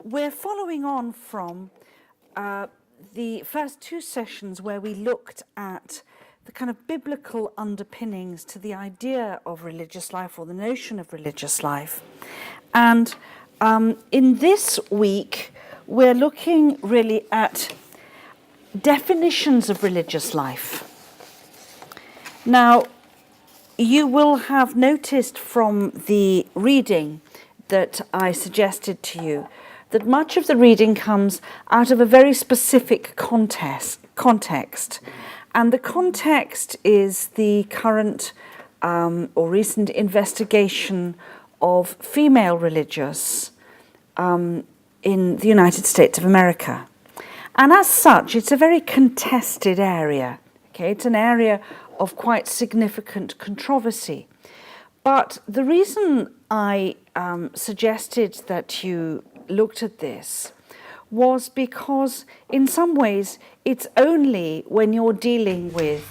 We're following on from the first two sessions where we looked at the kind of biblical underpinnings to the idea of religious life or the notion of religious life. And in this week, we're looking really at definitions of religious life. Now, you will have noticed from the reading that I suggested to you that much of the reading comes out of a very specific context. And the context is the current or recent investigation of female religious in the United States of America. And as such, it's a very contested area. Okay, it's an area of quite significant controversy. But the reason I suggested that you looked at this was because in some ways it's only when you're dealing with,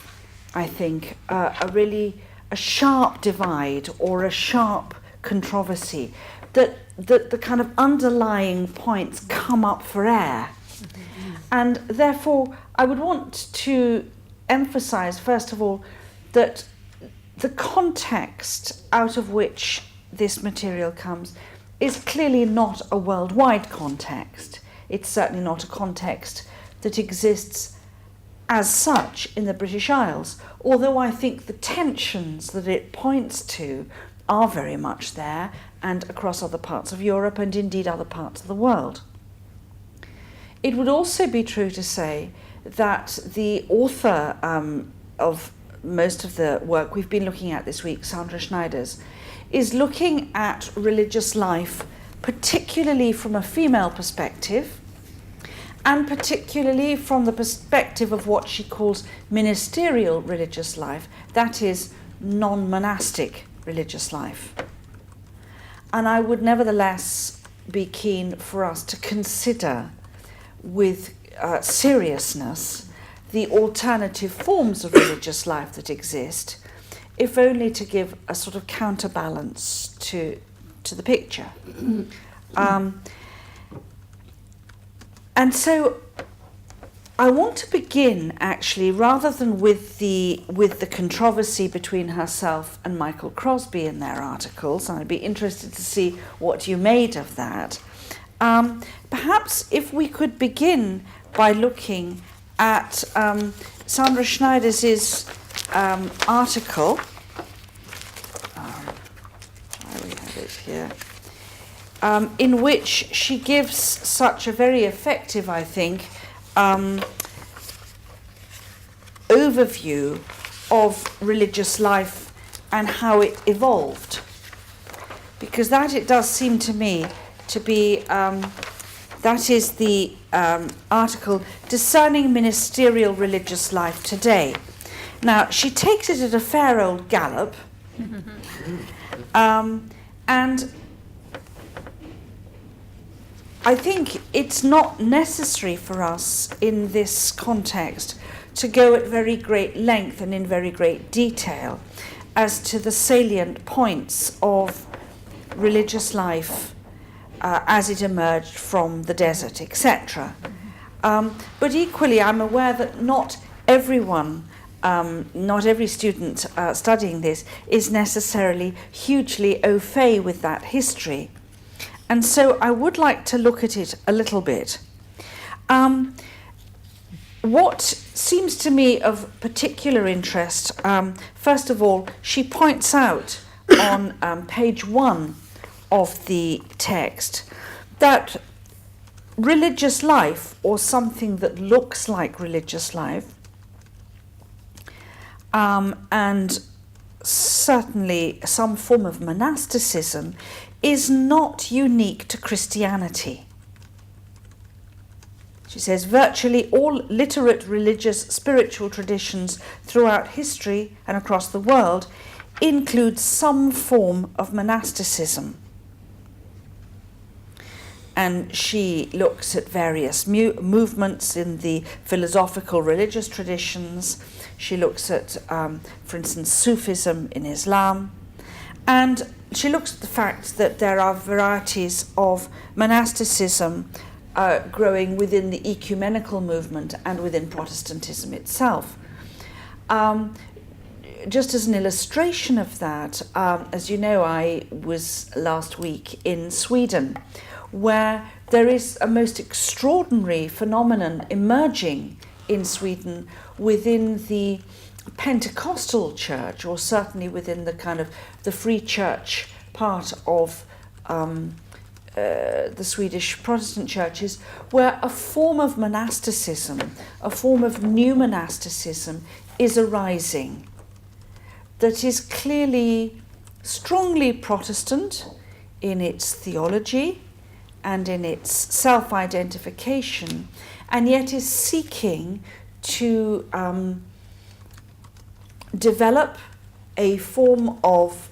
I think, a sharp divide or a sharp controversy that the kind of underlying points come up for air. And therefore I would want to emphasize, first of all, that the context out of which this material comes is clearly not a worldwide context. It's certainly not a context that exists as such in the British Isles, although I think the tensions that it points to are very much there and across other parts of Europe and indeed other parts of the world. It would also be true to say that the author of most of the work we've been looking at this week, Sandra Schneider's, is looking at religious life, particularly from a female perspective, and particularly from the perspective of what she calls ministerial religious life, that is, non-monastic religious life. And I would nevertheless be keen for us to consider with seriousness the alternative forms of religious life that exist, if only to give a sort of counterbalance to the picture. And so I want to begin actually, rather than with the controversy between herself and Michael Crosby in their articles, and I'd be interested to see what you made of that. Perhaps if we could begin by looking at Sandra Schneider's article. We have it here, in which she gives such a very effective, I think, overview of religious life and how it evolved. Because that, it does seem to me to be, that is the article, Discerning Ministerial Religious Life Today. Now, she takes it at a fair old gallop, and I think it's not necessary for us in this context to go at very great length and in very great detail as to the salient points of religious life as it emerged from the desert, etc. But equally, I'm aware that not everyone, not every student studying this is necessarily hugely au fait with that history. And so I would like to look at it a little bit. What seems to me of particular interest, first of all, she points out on page 1 of the text that religious life, or something that looks like religious life, and certainly some form of monasticism, is not unique to Christianity. She says, virtually all literate religious spiritual traditions throughout history and across the world include some form of monasticism. And she looks at various movements in the philosophical religious traditions. She looks at, for instance, Sufism in Islam. And she looks at the fact that there are varieties of monasticism growing within the ecumenical movement and within Protestantism itself. Just as an illustration of that, as you know, I was last week in Sweden, where there is a most extraordinary phenomenon emerging in Sweden within the Pentecostal church, or certainly within the kind of the free church part of the Swedish Protestant churches, where a form of monasticism, a form of new monasticism is arising that is clearly strongly Protestant in its theology and in its self-identification, and yet is seeking to develop a form of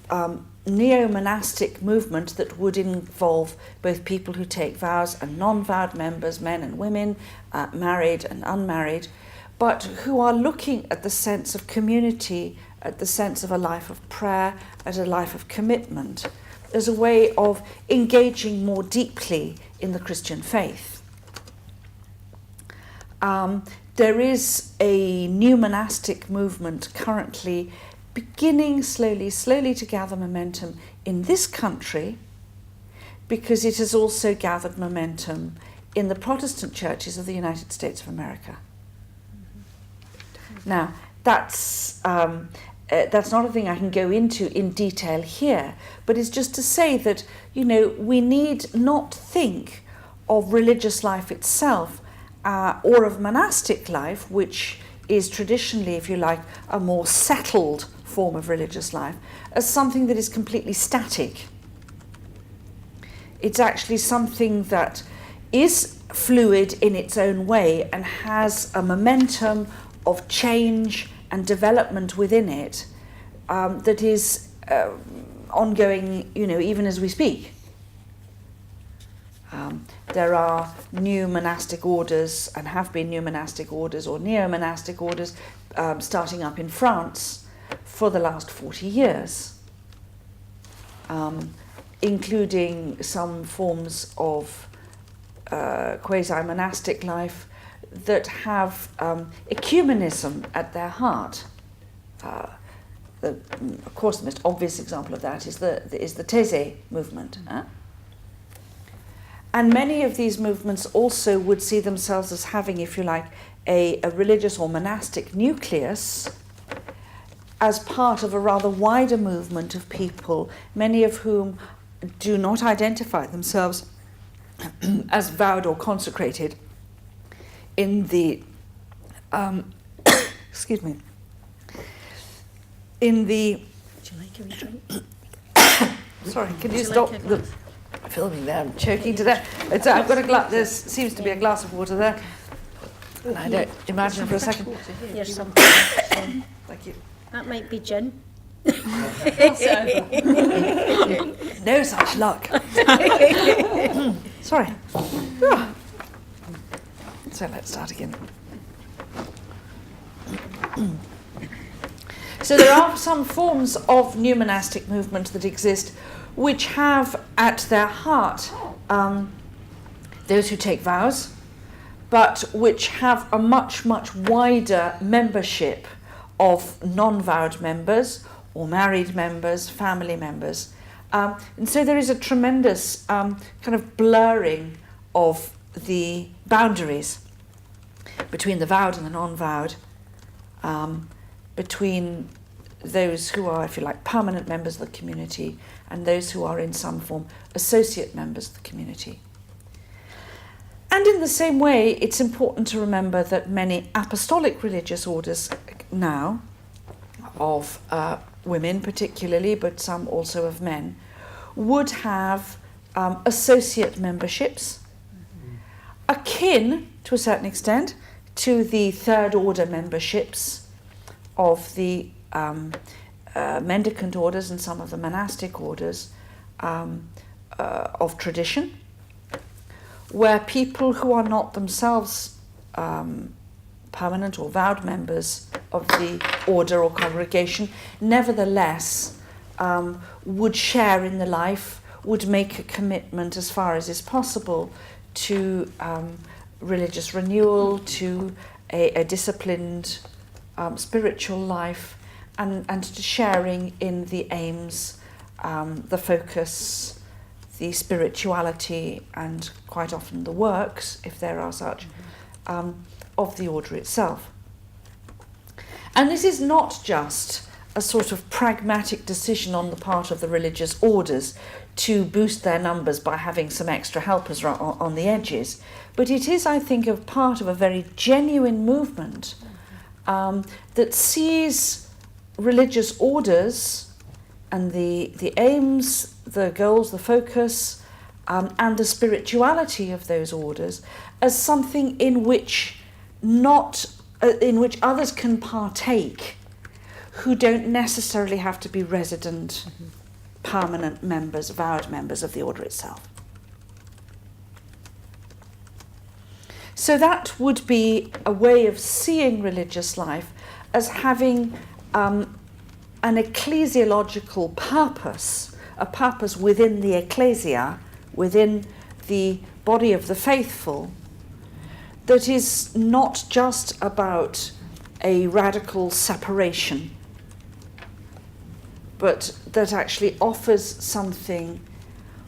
neo-monastic movement that would involve both people who take vows and non-vowed members, men and women, married and unmarried, but who are looking at the sense of community, at the sense of a life of prayer, at a life of commitment, as a way of engaging more deeply in the Christian faith. There is a new monastic movement currently beginning slowly to gather momentum in this country, because it has also gathered momentum in the Protestant churches of the United States of America. Now, that's not a thing I can go into in detail here, but it's just to say that, you know, we need not think of religious life itself or of monastic life, which is traditionally, if you like, a more settled form of religious life, as something that is completely static. It's actually something that is fluid in its own way and has a momentum of change and development within it that is ongoing, you know, even as we speak. There are new monastic orders, and have been new monastic orders or neo-monastic orders starting up in France for the last 40 years, including some forms of quasi-monastic life that have ecumenism at their heart. Of course, the most obvious example of that is the Thésée movement. And many of these movements also would see themselves as having, if you like, a religious or monastic nucleus as part of a rather wider movement of people, many of whom do not identify themselves as vowed or consecrated in the excuse me, in the... Would you like a drink? Sorry, can you stop the filming there? I'm choking to death. I've got a glass. There seems to be a glass of water there. And I don't imagine for a second. Here's some. Thank you. That might be gin. No such luck. Sorry. So let's start again. So there are some forms of new monastic movement that exist which have at their heart those who take vows, but which have a much wider membership of non-vowed members or married members, family members. And so there is a tremendous kind of blurring of the boundaries between the vowed and the non-vowed, between those who are, if you like, permanent members of the community and those who are in some form associate members of the community. And in the same way, it's important to remember that many apostolic religious orders now, of women particularly, but some also of men, would have associate memberships, akin, to a certain extent, to the third order memberships of the mendicant orders and some of the monastic orders of tradition, where people who are not themselves permanent or vowed members of the order or congregation nevertheless would share in the life, would make a commitment as far as is possible to religious renewal, to a disciplined spiritual life, and to sharing in the aims, the focus, the spirituality, and quite often the works, if there are such, of the order itself. And this is not just a sort of pragmatic decision on the part of the religious orders to boost their numbers by having some extra helpers on the edges, but it is, I think, a part of a very genuine movement that sees religious orders and the aims, the goals, the focus, and the spirituality of those orders as something in which others can partake who don't necessarily have to be resident, permanent members, vowed members of the order itself. So that would be a way of seeing religious life as having an ecclesiological purpose, a purpose within the ecclesia, within the body of the faithful, that is not just about a radical separation, but that actually offers something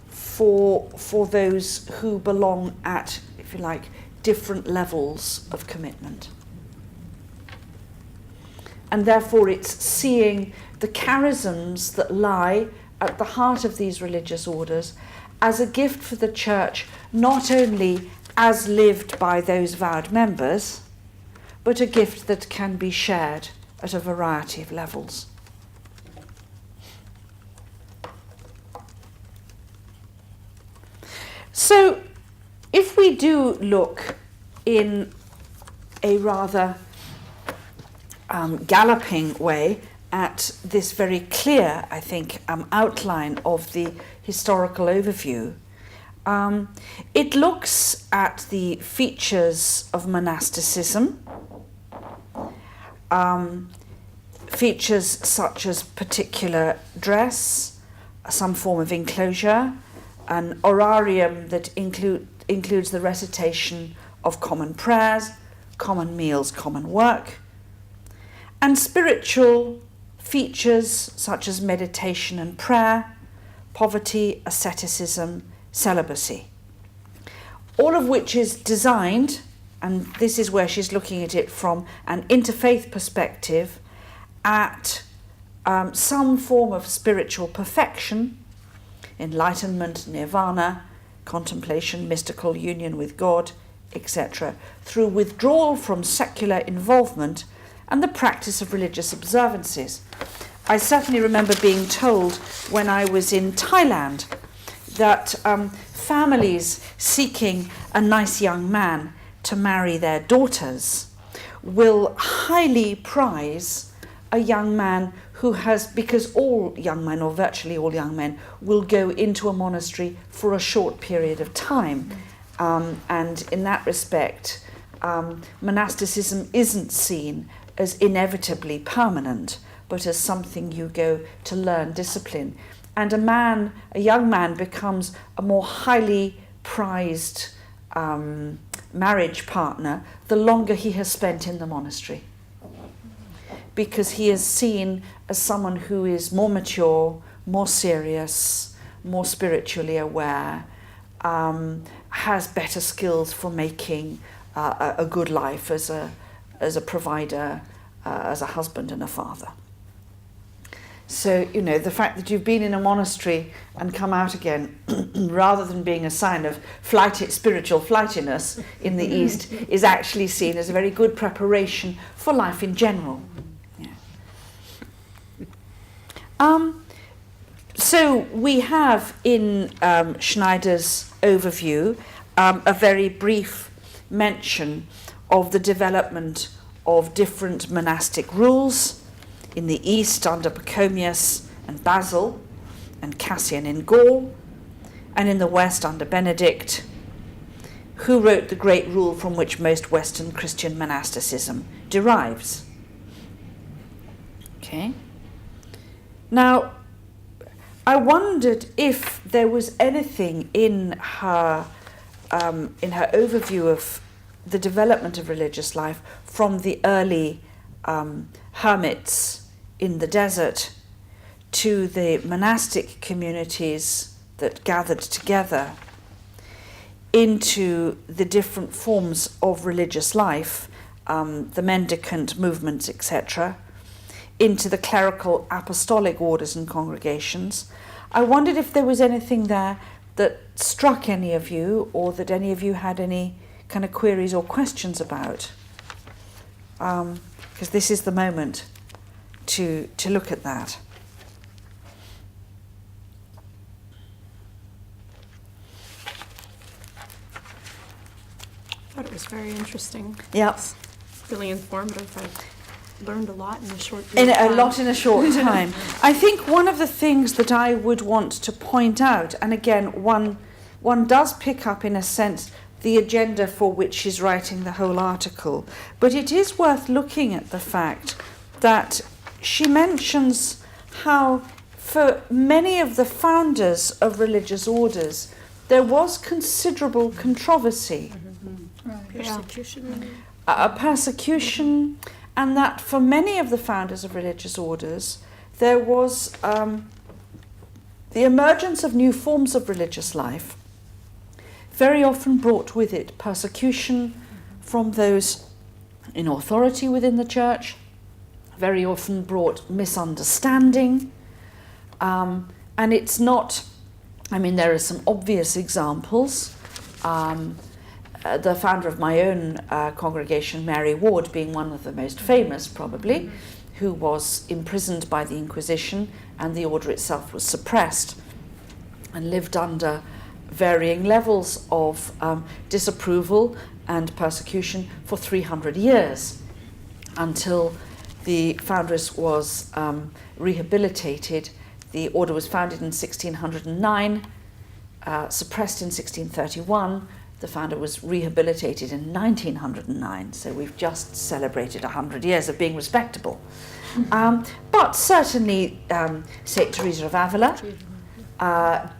for those who belong at, if you like, different levels of commitment. And therefore it's seeing the charisms that lie at the heart of these religious orders as a gift for the church, not only as lived by those vowed members, but a gift that can be shared at a variety of levels. So, if we do look in a rather galloping way at this very clear, I think, outline of the historical overview, it looks at the features of monasticism, features such as particular dress, some form of enclosure, an horarium that includes the recitation of common prayers, common meals, common work, and spiritual features such as meditation and prayer, poverty, asceticism, celibacy. All of which is designed, and this is where she's looking at it from an interfaith perspective, at some form of spiritual perfection, enlightenment, nirvana, contemplation, mystical union with God, etc., through withdrawal from secular involvement and the practice of religious observances. I certainly remember being told when I was in Thailand that families seeking a nice young man to marry their daughters will highly prize a young man who has, because all young men, or virtually all young men, will go into a monastery for a short period of time. And in that respect, monasticism isn't seen as inevitably permanent, but as something you go to learn discipline. And a young man becomes a more highly prized marriage partner the longer he has spent in the monastery, because he is seen as someone who is more mature, more serious, more spiritually aware, has better skills for making a good life as a provider, as a husband and a father. So, you know, the fact that you've been in a monastery and come out again, rather than being a sign of spiritual flightiness in the East, is actually seen as a very good preparation for life in general. So we have in Schneider's overview a very brief mention of the development of different monastic rules in the East under Pachomius and Basil and Cassian in Gaul, and in the West under Benedict, who wrote the great rule from which most Western Christian monasticism derives. Okay. Now, I wondered if there was anything in her overview of the development of religious life from the early hermits in the desert to the monastic communities that gathered together into the different forms of religious life, the mendicant movements, etc., into the clerical apostolic orders and congregations. I wondered if there was anything there that struck any of you, or that any of you had any kind of queries or questions about, because this is the moment to look at that. I thought it was very interesting. Yeah. It's really informative. I learned a lot in a short In period of a time. lot in a short time. I think one of the things that I would want to point out, and again, one does pick up in a sense the agenda for which she's writing the whole article, but it is worth looking at the fact that she mentions how for many of the founders of religious orders there was considerable controversy, Persecution. a persecution, and that for many of the founders of religious orders there was the emergence of new forms of religious life, very often brought with it persecution from those in authority within the church, very often brought misunderstanding, and it's not, I mean, there are some obvious examples. The founder of my own congregation, Mary Ward, being one of the most famous probably, who was imprisoned by the Inquisition, and the order itself was suppressed and lived under varying levels of disapproval and persecution for 300 years until the foundress was rehabilitated. The order was founded in 1609, suppressed in 1631. The founder was rehabilitated in 1909, so we've just celebrated 100 years of being respectable. But certainly St. Teresa of Avila,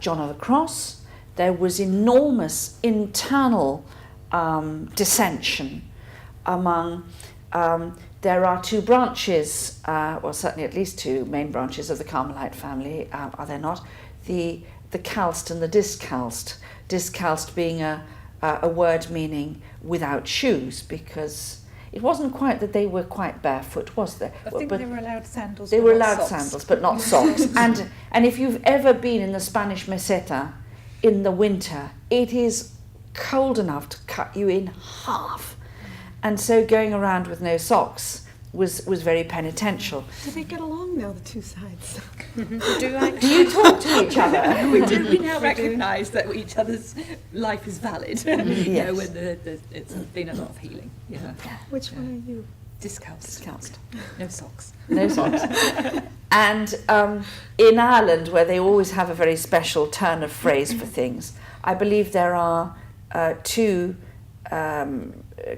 John of the Cross, there was enormous internal dissension among, there are two branches, well certainly at least two main branches of the Carmelite family, are there not? The calced and the discalced. Discalced being a word meaning without shoes, because it wasn't quite that they were quite barefoot, was there? I think they were allowed sandals. They but were not allowed socks. sandals, but not socks. And if you've ever been in the Spanish meseta in the winter, it is cold enough to cut you in half. And so going around with no socks was very penitential. Do they get along though, the two sides? Do you talk to each other? We now recognise that each other's life is valid. You know, when it's been a lot of healing. Yeah. Which one are you? Discalced. Discalced. No socks. No socks. And in Ireland, where they always have a very special turn of phrase for things, I believe there are two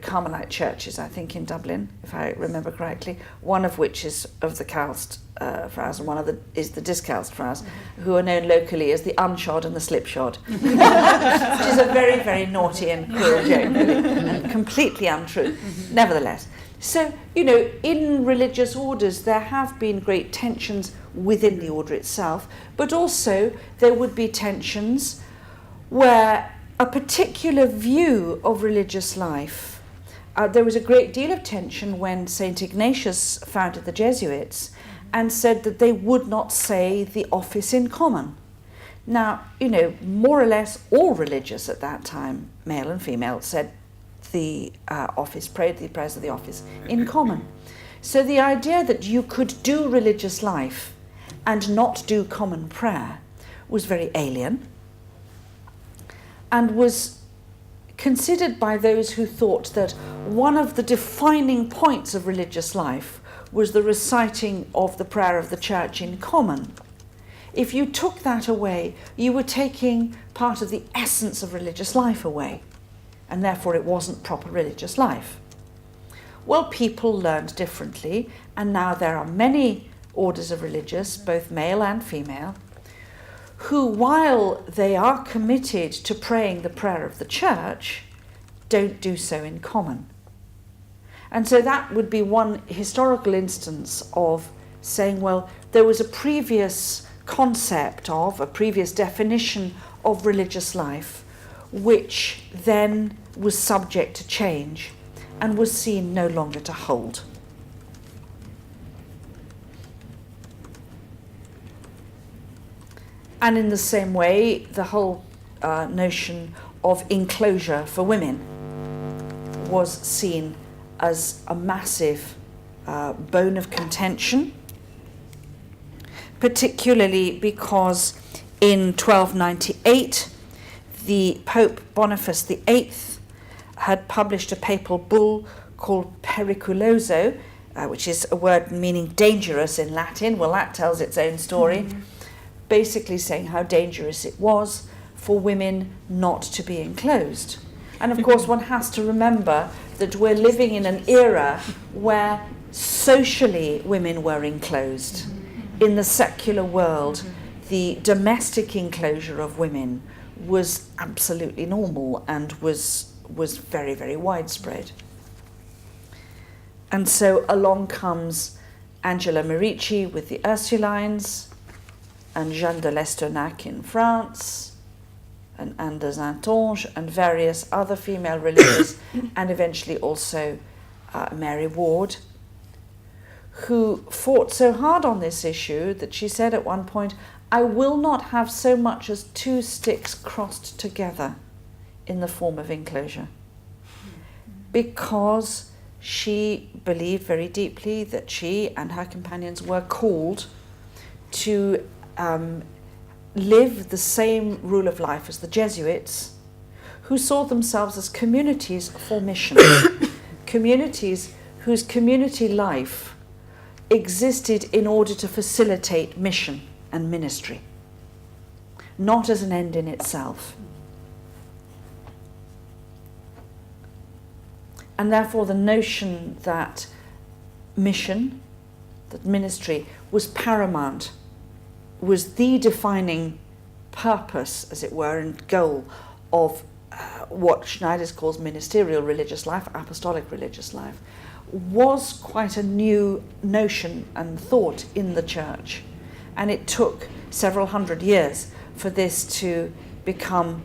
Carmelite churches, I think, in Dublin, if I remember correctly, one of which is of the calced Fraus, and one of is the discalced Fraus, who are known locally as the unshod and the slipshod, which is a very, very naughty and cruel joke, really, and completely untrue, nevertheless. So, you know, in religious orders there have been great tensions within the order itself, but also there would be tensions where a particular view of religious life, there was a great deal of tension when St. Ignatius founded the Jesuits and said that they would not say the office in common. Now, you know, more or less all religious at that time, male and female, said the office, prayed the prayers of the office in common. So the idea that you could do religious life and not do common prayer was very alien, and was considered by those who thought that one of the defining points of religious life was the reciting of the prayer of the church in common. If you took that away, you were taking part of the essence of religious life away, and therefore it wasn't proper religious life. Well, people learned differently, and now there are many orders of religious, both male and female, who, while they are committed to praying the prayer of the church, don't do so in common. And so that would be one historical instance of saying, well, there was a previous concept of, a previous definition of religious life, which then was subject to change and was seen no longer to hold. And in the same way, the whole notion of enclosure for women was seen as a massive bone of contention, particularly because in 1298 the Pope Boniface VIII had published a papal bull called Periculoso, which is a word meaning dangerous in Latin. Well, that tells its own story, basically saying how dangerous it was for women not to be enclosed. And of course, one has to remember that we're living in an era where socially women were enclosed. In the secular world, the domestic enclosure of women was absolutely normal and was very, very widespread. And so along comes Angela Merici with the Ursulines, and Jeanne de l'Estonac in France, and Anne de Saintonge, and various other female religious, and eventually also Mary Ward, who fought so hard on this issue that she said at one point, "I will not have so much as two sticks crossed together in the form of enclosure," because she believed very deeply that she and her companions were called to live the same rule of life as the Jesuits, who saw themselves as communities for mission, communities whose community life existed in order to facilitate mission and ministry, not as an end in itself. And therefore the notion that mission, that ministry was paramount, was the defining purpose, as it were, and goal of what Schneider calls ministerial religious life, apostolic religious life, was quite a new notion and thought in the church. And it took several hundred years for this to become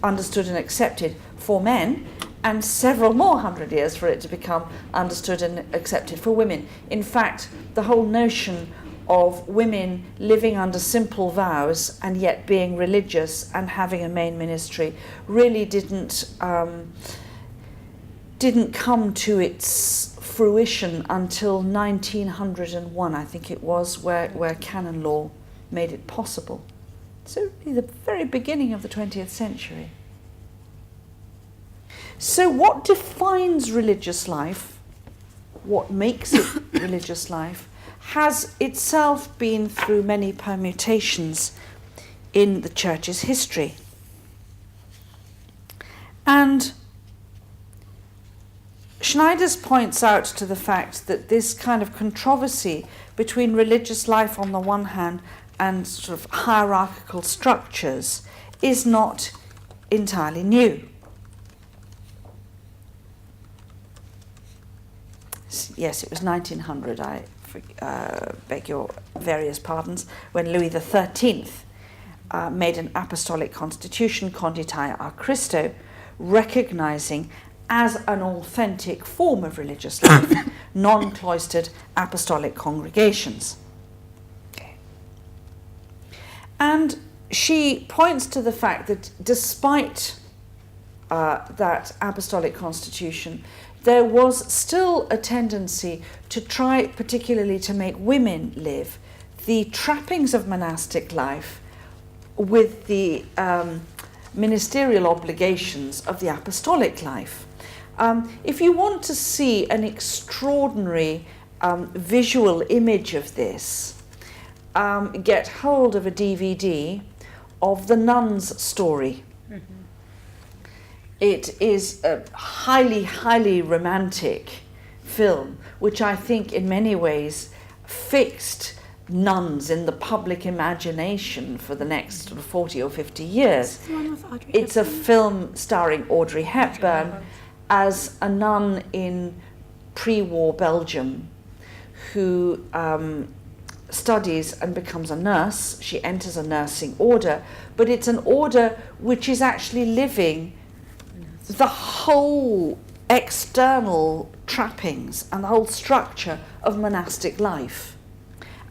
understood and accepted for men, and several more hundred years for it to become understood and accepted for women. In fact, the whole notion of women living under simple vows and yet being religious and having a main ministry really didn't come to its fruition until 1901, I think it was, where canon law made it possible. So really the very beginning of the 20th century. So what defines religious life, what makes it religious life, has itself been through many permutations in the Church's history. And Schneider's points out to the fact that this kind of controversy between religious life on the one hand and sort of hierarchical structures is not entirely new. Yes, it was 1900, I beg your various pardons, when Louis XIII made an apostolic constitution, Conditae a Christo, recognizing as an authentic form of religious life non-cloistered apostolic congregations. Okay. And she points to the fact that despite that apostolic constitution, there was still a tendency to try particularly to make women live the trappings of monastic life with the ministerial obligations of the apostolic life. If you want to see an extraordinary visual image of this, get hold of a DVD of the Nun's Story. It is a highly, highly romantic film, which I think in many ways fixed nuns in the public imagination for the next sort of 40 or 50 years. The one with Audrey It's a Hepburn? film starring Audrey Hepburn as a nun in pre-war Belgium who studies and becomes a nurse. She enters a nursing order, but it's an order which is actually living the whole external trappings and the whole structure of monastic life.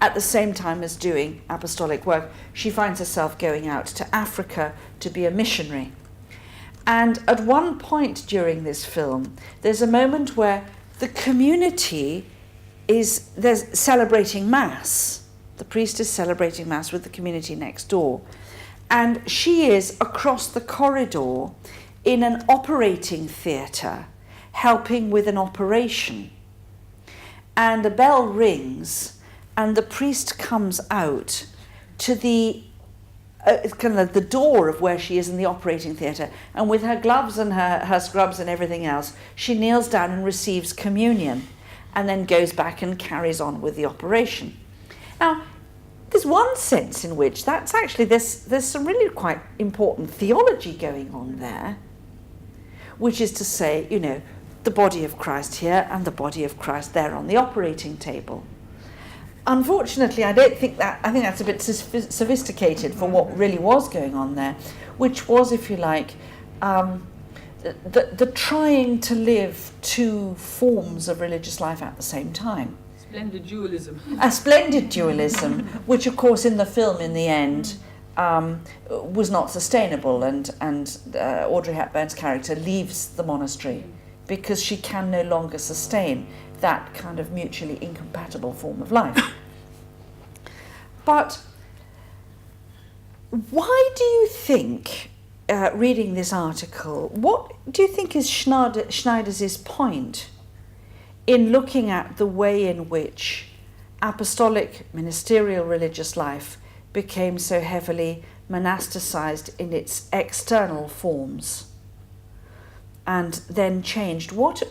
At the same time as doing apostolic work, she finds herself going out to Africa to be a missionary. And at one point during this film, there's a moment where the community there's celebrating Mass. The priest is celebrating Mass with the community next door. And she is across the corridor in an operating theatre, helping with an operation. And a bell rings, and the priest comes out to the kind of the door of where she is in the operating theatre, and with her gloves and her scrubs and everything else, she kneels down and receives communion, and then goes back and carries on with the operation. Now, there's one sense in which that's actually, there's some really quite important theology going on there, which is to say, you know, the body of Christ here and the body of Christ there on the operating table. Unfortunately, I think that's a bit sophisticated for what really was going on there, which was, if you like, the trying to live two forms of religious life at the same time. Splendid dualism. A splendid dualism, which of course in the film in the end was not sustainable, and Audrey Hepburn's character leaves the monastery because she can no longer sustain that kind of mutually incompatible form of life. But why do you think, reading this article, what do you think is Schneider's point in looking at the way in which apostolic ministerial religious life became so heavily monasticized in its external forms and then changed? What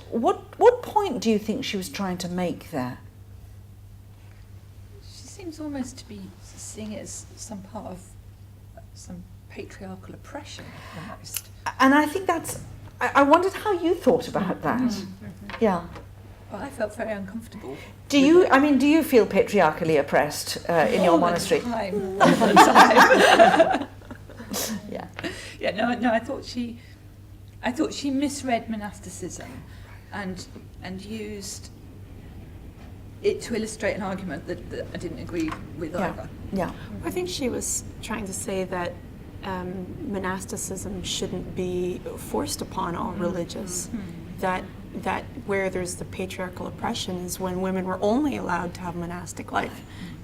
point do you think she was trying to make there? She seems almost to be seeing it as some part of some patriarchal oppression, almost. And I think I wondered how you thought about that. Mm-hmm. Yeah. Well, I felt very uncomfortable. Do you feel patriarchally oppressed in your monastery? All the time. Yeah. Yeah. No. I thought she misread monasticism, and used it to illustrate an argument that I didn't agree with either. Yeah. I think she was trying to say that monasticism shouldn't be forced upon all religious. That where there's the patriarchal oppression is when women were only allowed to have monastic life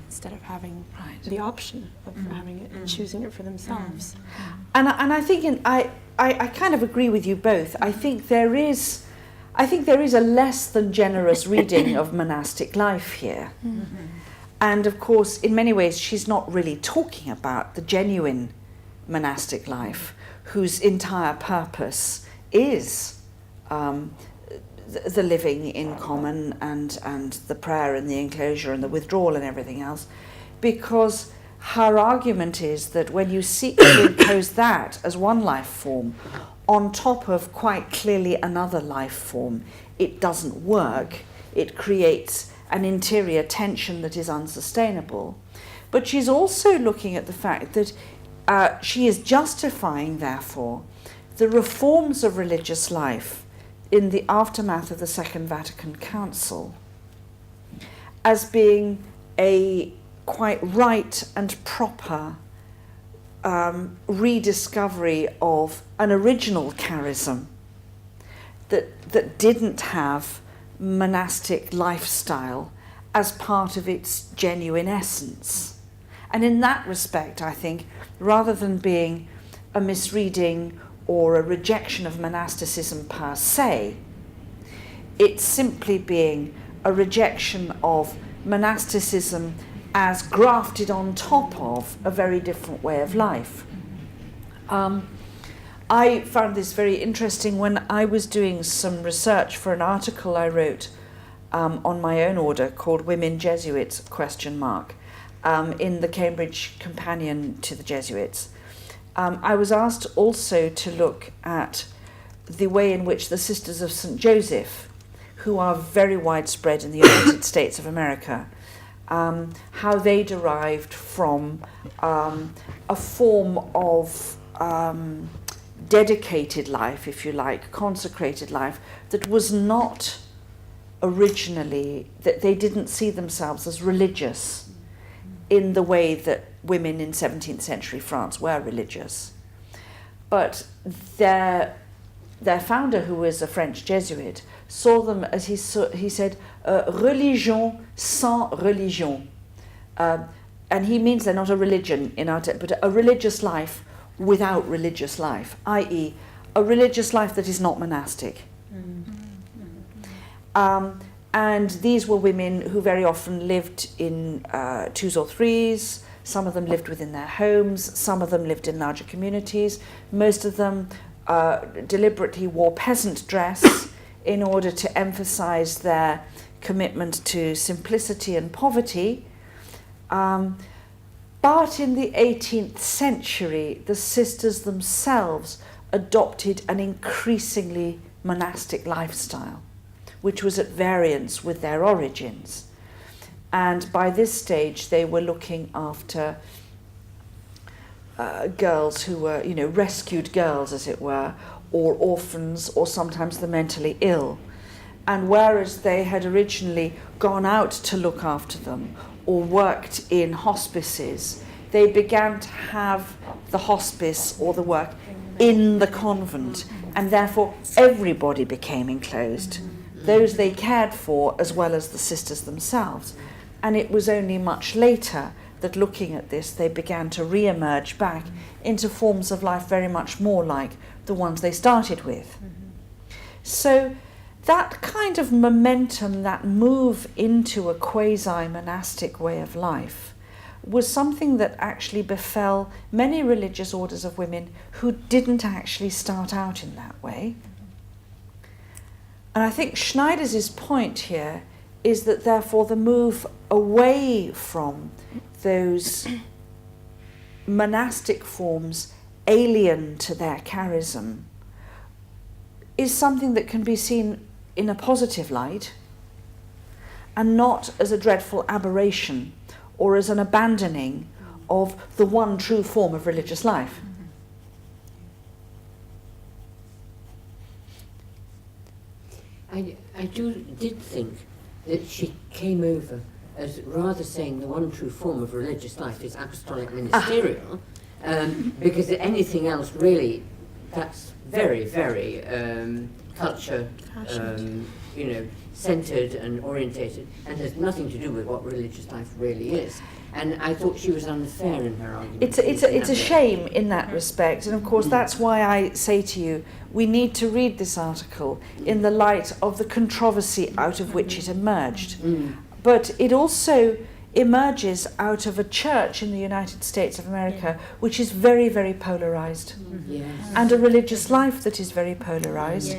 instead of having the option of having it and choosing it for themselves. And I think I kind of agree with you both. I think there is a less than generous reading of monastic life here. And of course, in many ways, she's not really talking about the genuine monastic life, whose entire purpose is the living in common and the prayer and the enclosure and the withdrawal and everything else, because her argument is that when you seek to impose that as one life form on top of quite clearly another life form, it doesn't work. It creates an interior tension that is unsustainable. But she's also looking at the fact that she is justifying, therefore, the reforms of religious life in the aftermath of the Second Vatican Council as being a quite right and proper rediscovery of an original charism that didn't have monastic lifestyle as part of its genuine essence. And in that respect, I think, rather than being a misreading or a rejection of monasticism per se, it's simply being a rejection of monasticism as grafted on top of a very different way of life. I found this very interesting when I was doing some research for an article I wrote on my own order called Women Jesuits, ? in the Cambridge Companion to the Jesuits. I was asked also to look at the way in which the Sisters of St. Joseph, who are very widespread in the United States of America, how they derived from a form of dedicated life, if you like, consecrated life, that was not originally, that they didn't see themselves as religious in the way that women in 17th century France were religious. But their founder, who was a French Jesuit, saw them as he said, religion sans religion. And he means they're not a religion in our but a religious life without religious life, i.e. a religious life that is not monastic. And these were women who very often lived in twos or threes. Some of them lived within their homes. Some of them lived in larger communities. Most of them deliberately wore peasant dress in order to emphasize their commitment to simplicity and poverty. But in the 18th century, the sisters themselves adopted an increasingly monastic lifestyle, which was at variance with their origins. And by this stage, they were looking after girls who were, rescued girls, as it were, or orphans, or sometimes the mentally ill. And whereas they had originally gone out to look after them or worked in hospices, they began to have the hospice or the work in the convent, and therefore everybody became enclosed, those they cared for as well as the sisters themselves. And it was only much later that, looking at this, they began to re-emerge back into forms of life very much more like the ones they started with. So that kind of momentum, that move into a quasi-monastic way of life, was something that actually befell many religious orders of women who didn't actually start out in that way. And I think Schneider's point here is that therefore the move away from those monastic forms alien to their charism is something that can be seen in a positive light and not as a dreadful aberration or as an abandoning of the one true form of religious life. I did think that she came over as rather saying the one true form of religious life is apostolic ministerial, because anything else really, that's very, very culture, centred and orientated, and has nothing to do with what religious life really is. And I thought she was unfair in her argument. It's a shame in that respect, and of course that's why I say to you, we need to read this article in the light of the controversy out of which it emerged. But it also emerges out of a church in the United States of America which is very, very polarized, and a religious life that is very polarized.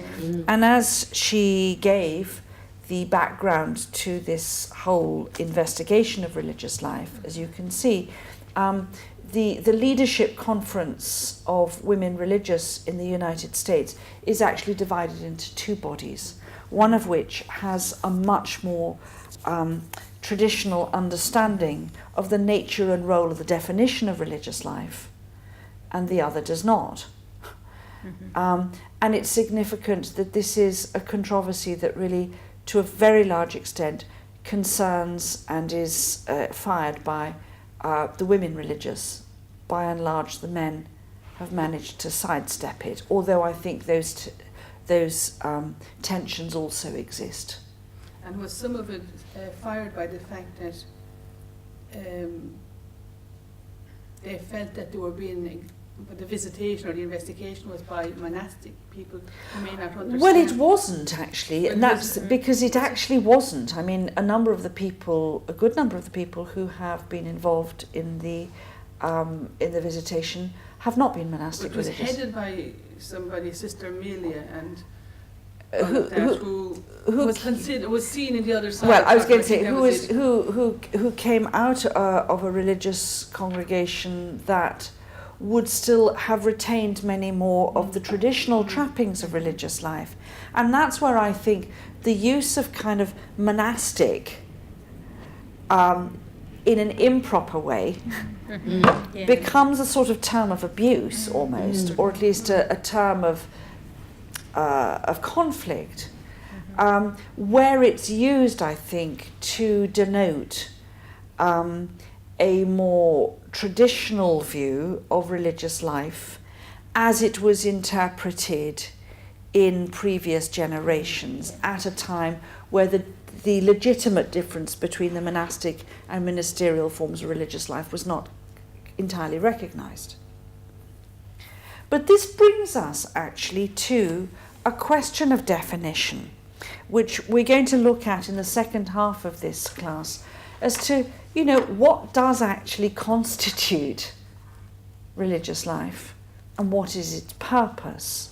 And as she gave the background to this whole investigation of religious life, as you can see, the leadership conference of women religious in the United States is actually divided into two bodies, one of which has a much more traditional understanding of the nature and role of the definition of religious life, and the other does not. And it's significant that this is a controversy that really, to a very large extent, concerns and is fired by the women religious. By and large, the men have managed to sidestep it, although I think those tensions also exist. And was some of it fired by the fact that they felt that they were being, the visitation or the investigation was by monastic people who may not understand? Well, it wasn't actually, and that's because it actually wasn't. I mean, a good number of the people who have been involved in the visitation have not been monastic It was religious. headed by somebody, Sister Amelia, and who was seen in the other side. Well, I was going to think say who came out of a religious congregation that would still have retained many more of the traditional trappings of religious life, and that's where I think the use of kind of monastic in an improper way becomes a sort of term of abuse almost, or at least a term of conflict, where it's used, I think, to denote a more traditional view of religious life as it was interpreted in previous generations at a time where the legitimate difference between the monastic and ministerial forms of religious life was not entirely recognised. But this brings us actually to a question of definition, which we're going to look at in the second half of this class, as to, what does actually constitute religious life and what is its purpose.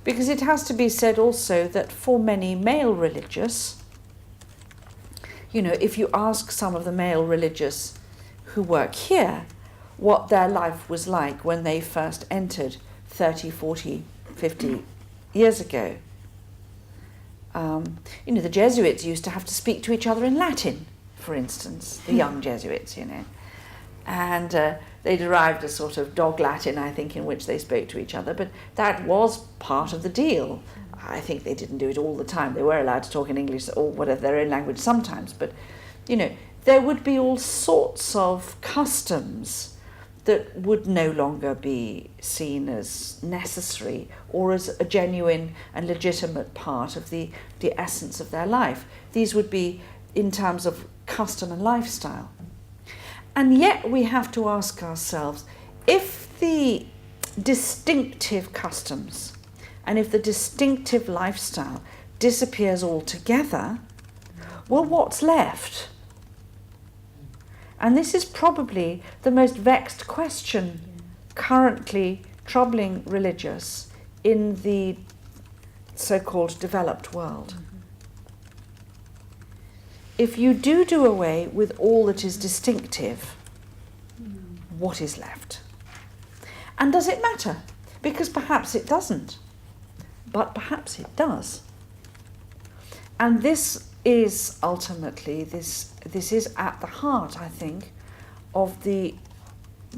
Because it has to be said also that for many male religious, if you ask some of the male religious who work here what their life was like when they first entered 30, 40, 50 years ago, the Jesuits used to have to speak to each other in Latin, for instance, the young Jesuits, and they derived a sort of dog Latin, I think, in which they spoke to each other, but that was part of the deal. I think they didn't do it all the time. They were allowed to talk in English or whatever, their own language sometimes, but, there would be all sorts of customs that would no longer be seen as necessary or as a genuine and legitimate part of the essence of their life. These would be in terms of custom and lifestyle. And yet we have to ask ourselves, if the distinctive customs and if the distinctive lifestyle disappears altogether, well, what's left? And this is probably the most vexed question currently troubling religious in the so-called developed world. If you do away with all that is distinctive, what is left? And does it matter? Because perhaps it doesn't, but perhaps it does. And this is ultimately, this is at the heart, I think, of the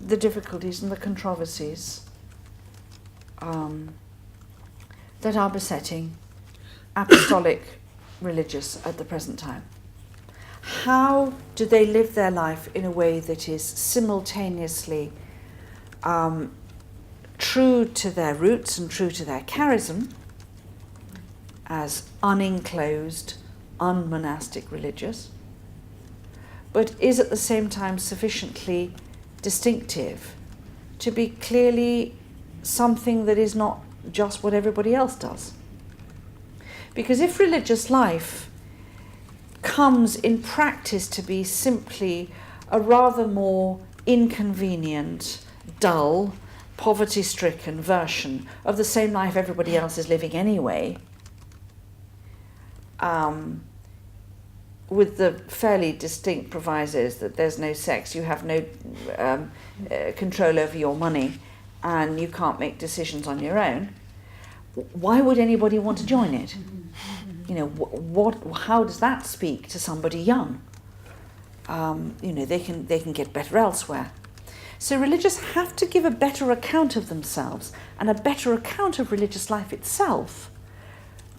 difficulties and the controversies that are besetting apostolic religious at the present time. How do they live their life in a way that is simultaneously true to their roots and true to their charism as unenclosed, unmonastic religious, but is at the same time sufficiently distinctive to be clearly something that is not just what everybody else does? Because if religious life comes in practice to be simply a rather more inconvenient, dull, poverty-stricken version of the same life everybody else is living anyway, with the fairly distinct provisos that there's no sex, you have no control over your money, and you can't make decisions on your own, why would anybody want to join it? How does that speak to somebody young? They can get better elsewhere. So religious have to give a better account of themselves and a better account of religious life itself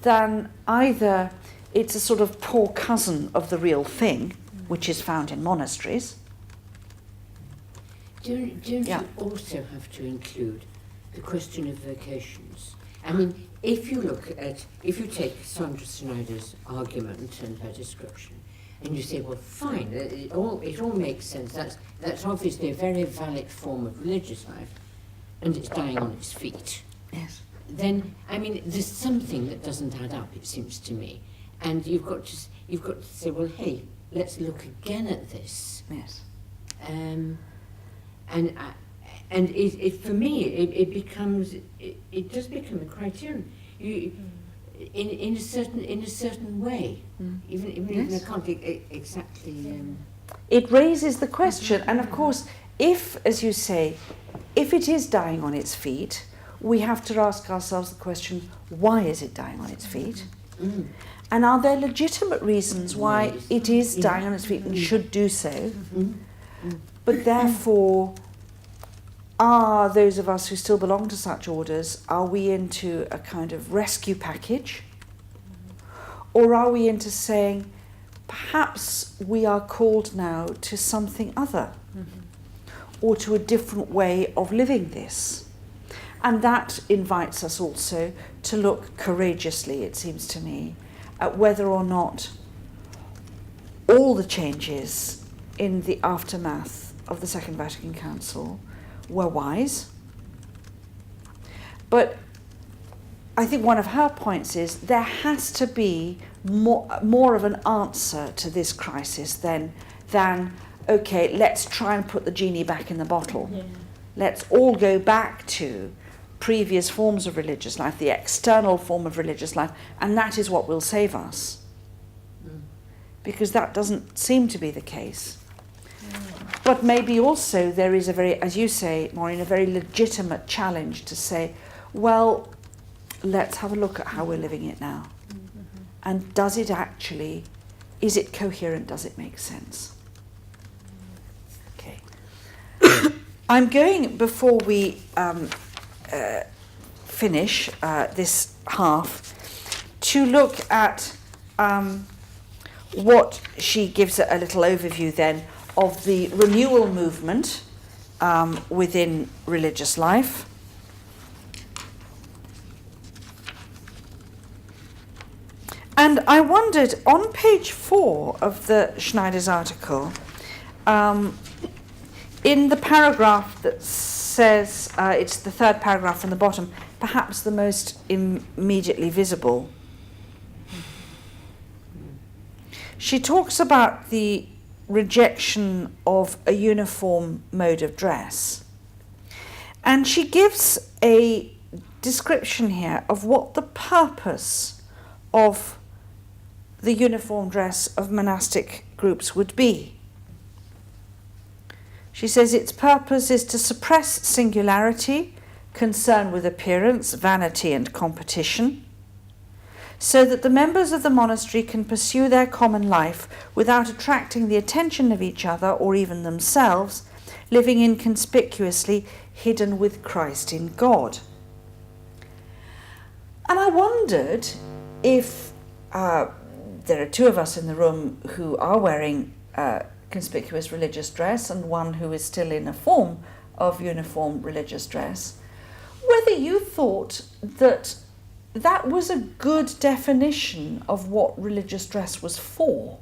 than either it's a sort of poor cousin of the real thing, which is found in monasteries. Don't you also have to include the question of vocations? I mean, if you take Sandra Snyder's argument and her description, and you say, well, fine, it all makes sense. That's obviously a very valid form of religious life, and it's dying on its feet. Yes. Then, I mean, there's something that doesn't add up, it seems to me. And you've got to say, well, hey, let's look again at this. Yes. And And it for me, it becomes, it does become a criterion. In a certain way, even if I can't exactly. It raises the question, and of course, if, as you say, if it is dying on its feet, we have to ask ourselves the question: why is it dying on its feet? And are there legitimate reasons why it is dying on its feet and should do so? But therefore, are those of us who still belong to such orders, are we into a kind of rescue package? Or are we into saying, perhaps we are called now to something other, or to a different way of living this? And that invites us also to look courageously, it seems to me, at whether or not all the changes in the aftermath of the Second Vatican Council were wise. But I think one of her points is there has to be more of an answer to this crisis than okay, let's try and put the genie back in the bottle. Yeah. Let's all go back to previous forms of religious life, the external form of religious life, and that is what will save us. Because that doesn't seem to be the case. But maybe also there is a very, as you say, Maureen, a very legitimate challenge to say, well, let's have a look at how we're living it now. And does it actually, is it coherent? Does it make sense? Okay. I'm going, before we finish this half, to look at what she gives a little overview then of the renewal movement within religious life. And I wondered, on page 4 of the Schneider's article, in the paragraph that says, it's the third paragraph from the bottom, perhaps the most immediately visible, she talks about the rejection of a uniform mode of dress. And she gives a description here of what the purpose of the uniform dress of monastic groups would be. She says its purpose is to suppress singularity, concern with appearance, vanity and competition, so that the members of the monastery can pursue their common life without attracting the attention of each other or even themselves, living inconspicuously, hidden with Christ in God. And I wondered if there are two of us in the room who are wearing conspicuous religious dress and one who is still in a form of uniform religious dress, whether you thought that that was a good definition of what religious dress was for.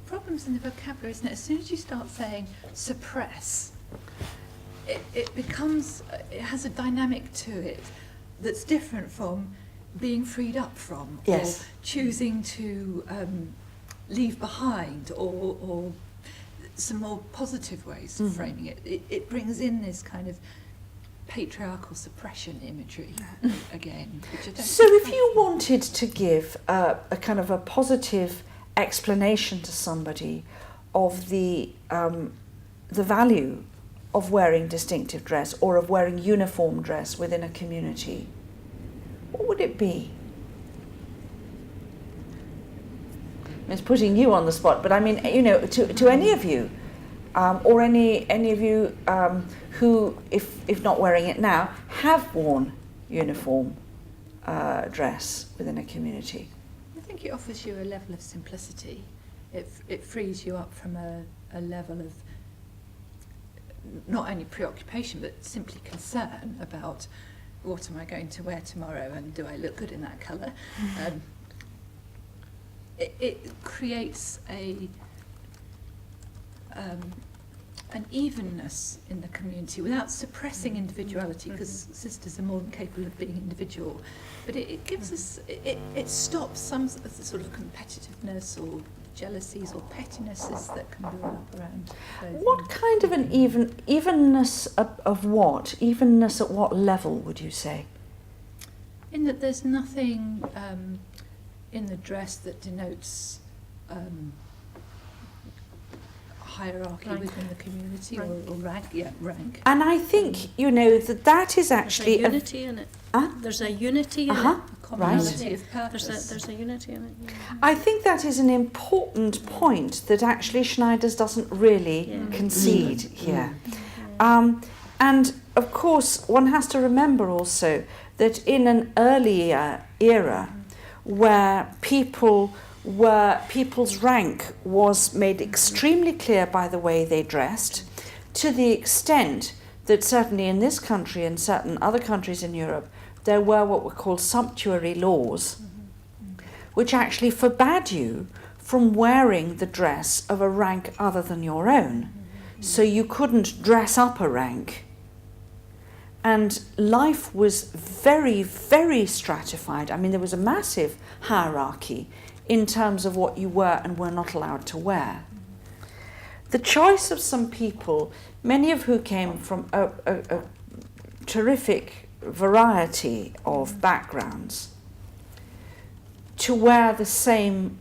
The problem's in the vocabulary, isn't it? As soon as you start saying suppress, it becomes, it has a dynamic to it that's different from being freed up from, Yes. or choosing to leave behind, or some more positive ways of framing it. It brings in this kind of patriarchal suppression imagery again. Which I don't So think if you wanted to give a kind of a positive explanation to somebody of the value of wearing distinctive dress or of wearing uniform dress within a community, what would it be? It's putting you on the spot, but I mean, you know, to any of you, or any of you who, if not wearing it now, have worn uniform dress within a community. I think it offers you a level of simplicity. It frees you up from a level of not only preoccupation but simply concern about what am I going to wear tomorrow and do I look good in that colour. It creates an evenness in the community without suppressing individuality, because sisters are more than capable of being individual, but it gives us, it stops some sort of competitiveness or jealousies or pettinesses that can build up around clothing. What kind of an evenness of what? Evenness at what level would you say? In that there's nothing in the dress that denotes hierarchy Rank. within the community Rank. or rank. Yeah, rank. And I think, you know, that is actually There's a unity in it. Huh? There's a unity in Uh-huh. it. Commonality of purpose. There's a unity in it. Yeah. I think that is an important point that actually Schneider's doesn't really Yeah. concede here. And of course, one has to remember also that in an earlier era where people's rank was made extremely clear by the way they dressed, to the extent that certainly in this country and certain other countries in Europe, there were what were called sumptuary laws, which actually forbade you from wearing the dress of a rank other than your own. So you couldn't dress up a rank. And life was very, very stratified. I mean, there was a massive hierarchy in terms of what you were and were not allowed to wear. The choice of some people, many of who came from a terrific variety of backgrounds, to wear the same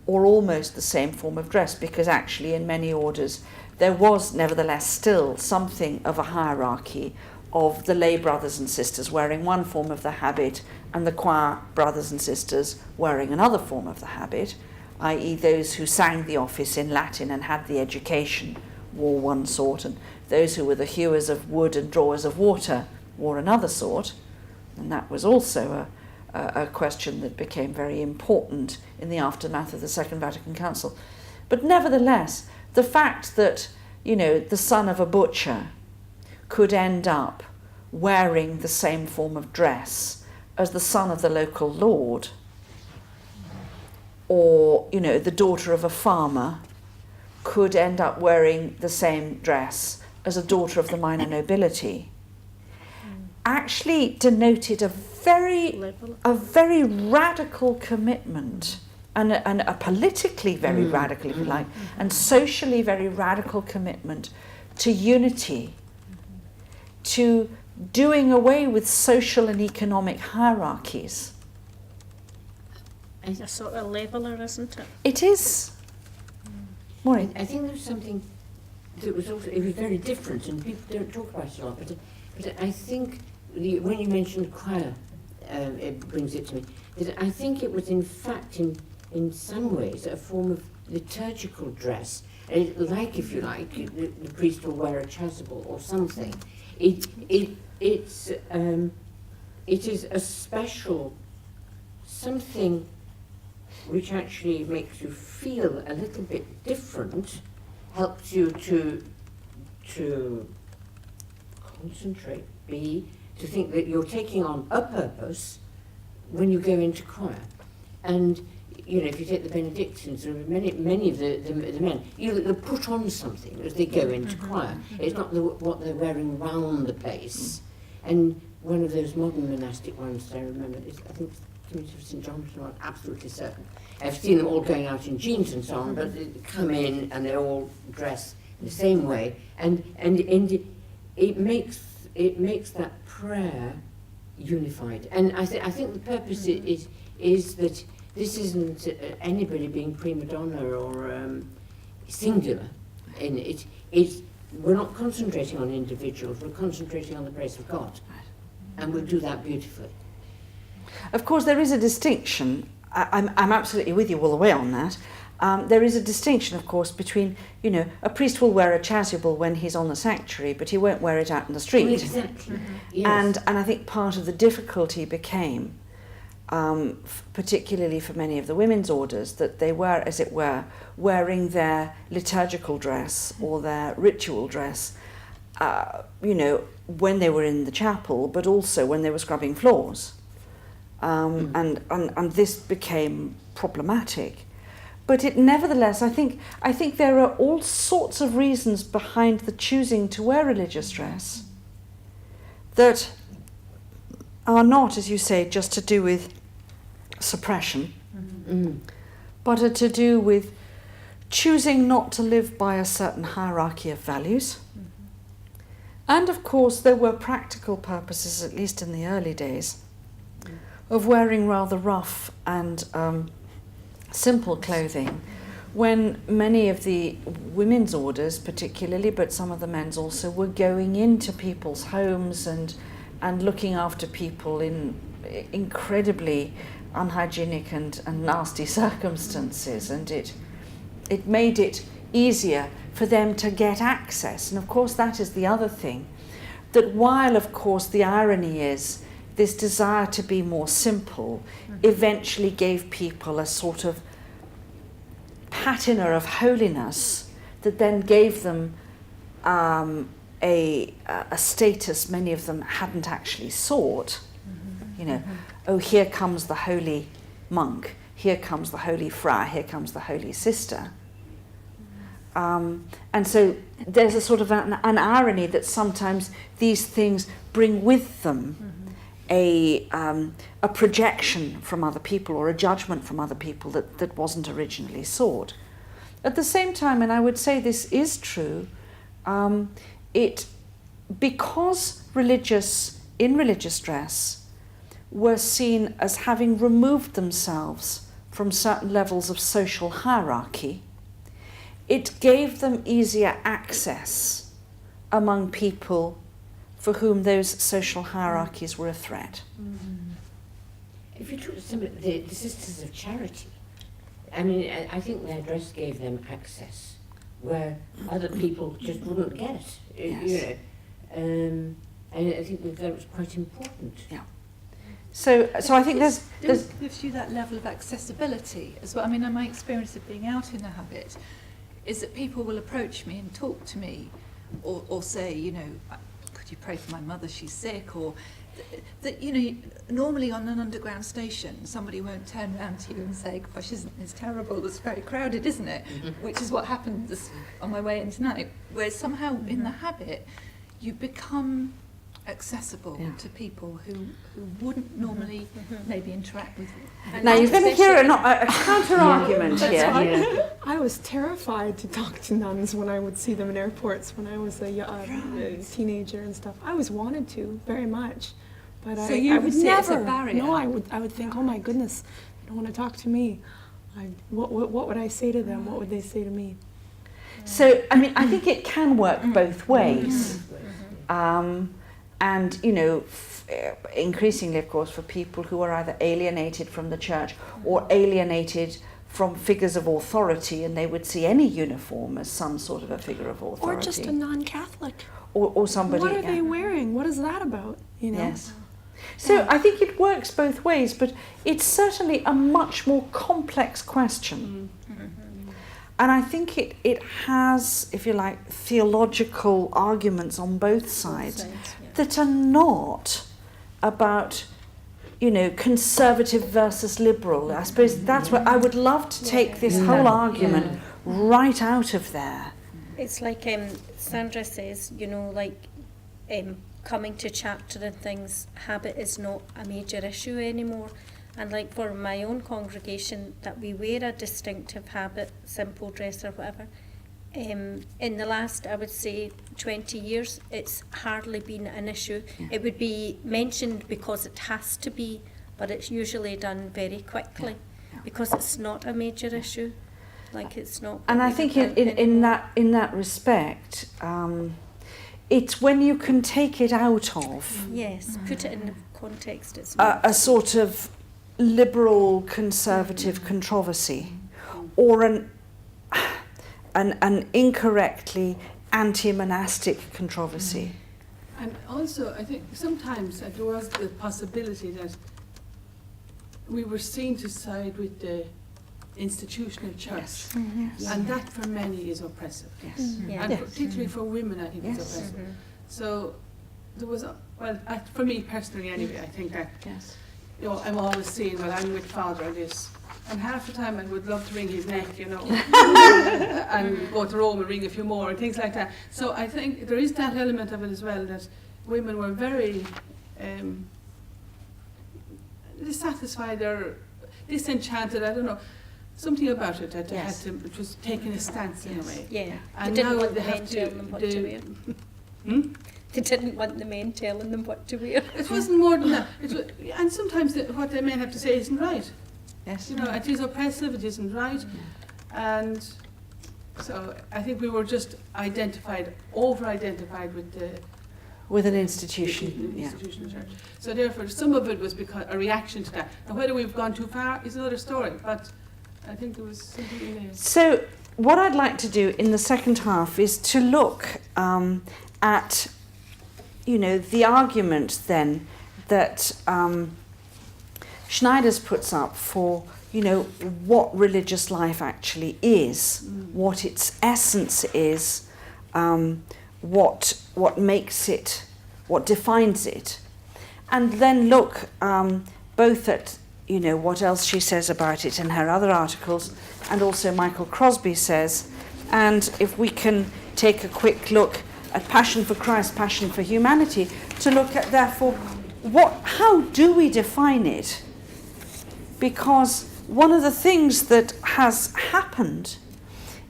or almost the same form of dress, because actually in many orders there was nevertheless still something of a hierarchy of the lay brothers and sisters wearing one form of the habit and the choir brothers and sisters wearing another form of the habit, i.e. those who sang the office in Latin and had the education wore one sort, and those who were the hewers of wood and drawers of water wore another sort. And that was also a question that became very important in the aftermath of the Second Vatican Council. But nevertheless, the fact that, you know, the son of a butcher could end up wearing the same form of dress as the son of the local lord, or, you know, the daughter of a farmer could end up wearing the same dress as a daughter of the minor nobility, actually denoted a very radical commitment, and a politically very radical, if you like, and socially very radical commitment to unity, to doing away with social and economic hierarchies. It's a sort of leveller, isn't it? It is. Maureen? I think there was something that was also, it was very different, and people don't talk about it a lot, but I think when you mentioned choir, it brings it to me, that I think it was in fact in some ways a form of liturgical dress, like, if you like, the priest will wear a chasuble or something. It is a special something which actually makes you feel a little bit different, helps you to concentrate, to think that you're taking on a purpose when you go into choir. And you know, if you take the Benedictines, or many of the men, they'll put on something as they go into choir. It's not what they're wearing round the place. And one of those modern monastic ones I remember is, I think, Community of St. John's, I'm not absolutely certain. I've seen them all going out in jeans and so on, but they come in and they all dress in the same way, and it makes that prayer unified. And I think the purpose is that this isn't anybody being prima donna or singular in it. We're not concentrating on individuals, we're concentrating on the grace of God. And we'll do that beautifully. Of course, there is a distinction. I'm absolutely with you all the way on that. There is a distinction, of course, between, you know, a priest will wear a chasuble when he's on the sanctuary, but he won't wear it out in the street. Well, exactly. Yes. And I think part of the difficulty became, particularly for many of the women's orders, that they were, as it were, wearing their liturgical dress or their ritual dress, you know, when they were in the chapel, but also when they were scrubbing floors. And this became problematic. But it nevertheless, I think there are all sorts of reasons behind the choosing to wear religious dress that are not, as you say, just to do with suppression, but are to do with choosing not to live by a certain hierarchy of values. And of course, there were practical purposes, at least in the early days, of wearing rather rough and simple clothing, when many of the women's orders particularly, but some of the men's also, were going into people's homes and looking after people in incredibly unhygienic and nasty circumstances, and it made it easier for them to get access. And of course that is the other thing, that while of course the irony is this desire to be more simple eventually gave people a sort of patina of holiness that then gave them a status many of them hadn't actually sought. You know, oh, here comes the holy monk, here comes the holy friar, here comes the holy sister. And so there's a sort of an irony that sometimes these things bring with them a projection from other people or a judgment from other people that wasn't originally sought. At the same time, and I would say this is true, because religious dress were seen as having removed themselves from certain levels of social hierarchy, it gave them easier access among people for whom those social hierarchies were a threat. If you took some of the Sisters of Charity, I mean, I think their dress gave them access where other people just wouldn't get it. Yes. You know, and I think that was quite important. Yeah. So I think there's It gives you that level of accessibility as well. I mean, my experience of being out in the habit is that people will approach me and talk to me or say, you know, could you pray for my mother, she's sick, or that, you know, normally on an underground station somebody won't turn around to you and say, gosh, it's terrible, it's very crowded, isn't it? Which is what happened on my way in tonight, where somehow in the habit you become accessible to people who wouldn't normally maybe interact with you. now you're going to hear a counter argument here. I was terrified to talk to nuns when I would see them in airports when I was a teenager and stuff. I was wanted to very much, but So I you would see it as never. a barrier? No, I would think, oh my goodness, they don't want to talk to me. What would I say to them? What would they say to me? So I mean, I think it can work both ways. And, you know, increasingly, of course, for people who are either alienated from the church or alienated from figures of authority, and they would see any uniform as some sort of a figure of authority. Or just a non-Catholic. Or somebody. What are they wearing? What is that about? You know. Yes. So I think it works both ways, but it's certainly a much more complex question. And I think it has, if you like, theological arguments on both sides that are not about, you know, conservative versus liberal. I suppose that's where I would love to take this whole argument right out of there. It's like Sandra says, you know, like coming to chapter and things, habit is not a major issue anymore. And like for my own congregation, that we wear a distinctive habit, simple dress or whatever, in the last, I would say, 20 years, it's hardly been an issue. It would be mentioned because it has to be, but it's usually done very quickly because it's not a major issue. Like it's not. And I think in that respect, it's when you can take it out of yes, put it in the context. It's not a sort of liberal conservative controversy or an incorrectly anti-monastic controversy. And also, I think sometimes there was the possibility that we were seen to side with the institutional church. And that for many is oppressive. And particularly for women, I think it's oppressive. So there was, for me personally anyway, I think that, you know, I'm always saying, well, I'm with Father on this. And half the time I would love to wring his neck, you know, and go to Rome and wring a few more and things like that. So I think there is that element of it as well, that women were very dissatisfied or disenchanted, I don't know. something about it that they Yes. had to, it was taking a stance in a way. Yeah, And they didn't now want they the have men to telling them what to do- wear. They didn't want the men telling them what to wear. It wasn't more than that. It was, and sometimes what the men have to say isn't right. Yes. You know, it is oppressive, it isn't right. And so I think we were just over-identified with the With an institution. the Yeah. institution of church. So therefore, some of it was because a reaction to that. And whether we've gone too far is another story. But I think there was something in there. So, what I'd like to do in the second half is to look at, the argument then that Schneider's puts up for, what religious life actually is, what its essence is, what makes it, what defines it, and then look both at what else she says about it in her other articles, and also Michael Crosby says, and if we can take a quick look at Passion for Christ, Passion for Humanity, to look at therefore how do we define it? Because one of the things that has happened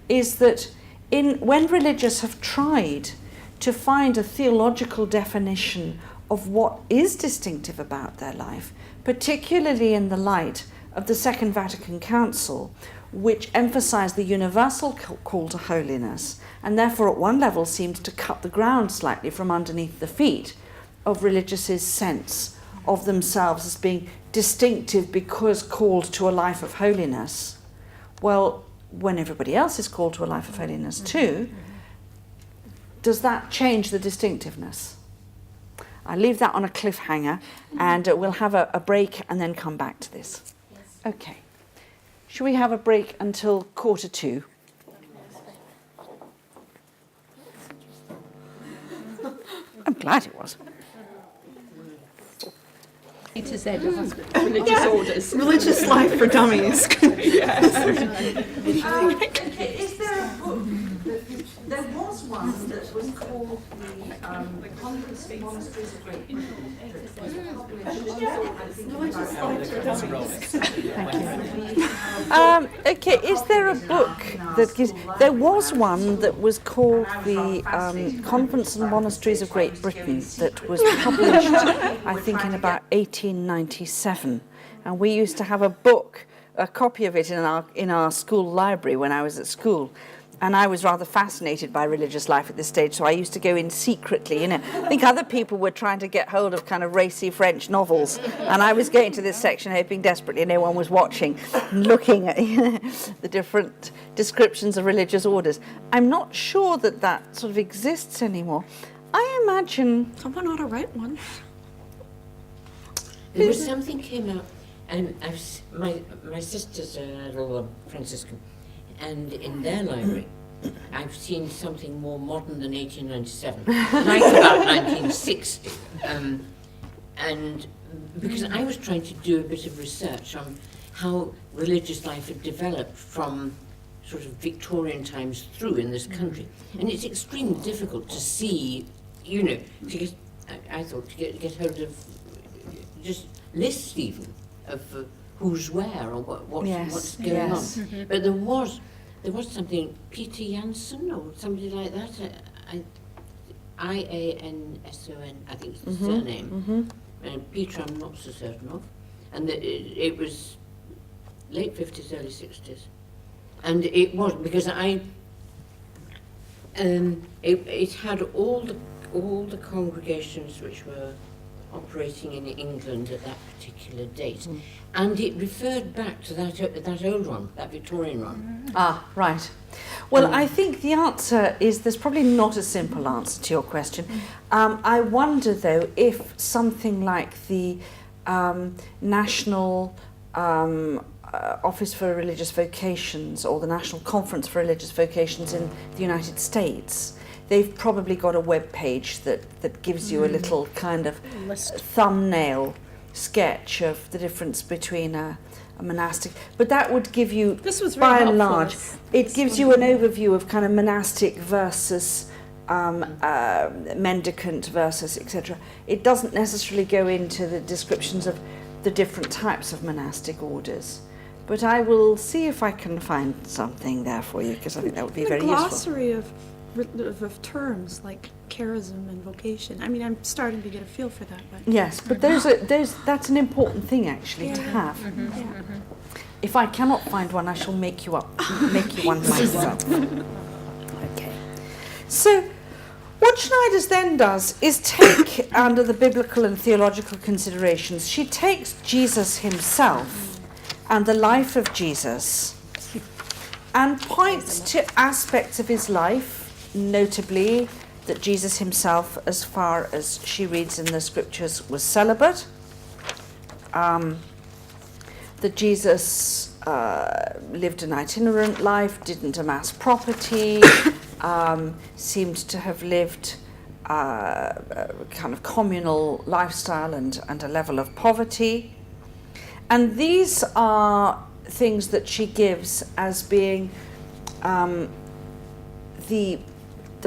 is that when religious have tried to find a theological definition of what is distinctive about their life, particularly in the light of the Second Vatican Council, which emphasised the universal call to holiness, and therefore at one level seemed to cut the ground slightly from underneath the feet of religious's sense of themselves as being distinctive because called to a life of holiness. Well, when everybody else is called to a life of holiness too, does that change the distinctiveness? I leave that on a cliffhanger, and we'll have a break and then come back to this. Okay. Shall we have a break until 1:45? I'm glad it was. A to Z of religious orders. Religious life for dummies. Is there a book there was one that was called the Conference of Monasteries of Great Britain that was published. Okay, is there a book that gives... There was one that was called the Conference and Monasteries of Great Britain that was published, I think, in about 1897. And we used to have a copy of it in our school library when I was at school. And I was rather fascinated by religious life at this stage, so I used to go in secretly. I think other people were trying to get hold of kind of racy French novels, and I was going to this section hoping desperately no one was watching, and looking at the different descriptions of religious orders. I'm not sure that sort of exists anymore. I imagine... Someone ought to write one. There was something came out, and my sister's a little Franciscan, and in their library, I've seen something more modern than 1897, like about 1960. And because I was trying to do a bit of research on how religious life had developed from sort of Victorian times through in this country. And it's extremely difficult to see, to get, I thought, to get hold of just lists even of who's where or what's going on. Mm-hmm. But there was something, Peter Janssen or somebody like that, I-A-N-S-O-N, I think it's the surname. And Peter I'm not so certain of. And it was late 50s, early 60s. And it was, because it had all the congregations which were operating in England at that particular date. And it referred back to that old one, that Victorian one. Ah, right. Well, I think the answer is there's probably not a simple answer to your question. I wonder, though, if something like the National Office for Religious Vocations or the National Conference for Religious Vocations in the United States, they've probably got a web page that gives you a little kind of thumbnail sketch of the difference between a monastic, but that would give you, by and large, it gives you an overview of kind of monastic versus mendicant versus etc. It doesn't necessarily go into the descriptions of the different types of monastic orders, but I will see if I can find something there for you, because I think that would be very useful. glossary of terms like charism and vocation. I mean, I'm starting to get a feel for that. But Yes, but that's an important thing actually to have. If I cannot find one, I shall make you one myself. Okay. So, what Schneider's then does is take, under the biblical and theological considerations, she takes Jesus himself and the life of Jesus and points to aspects of his life, notably that Jesus himself, as far as she reads in the scriptures, was celibate, that Jesus lived an itinerant life, didn't amass property, seemed to have lived a kind of communal lifestyle and a level of poverty. And these are things that she gives as being the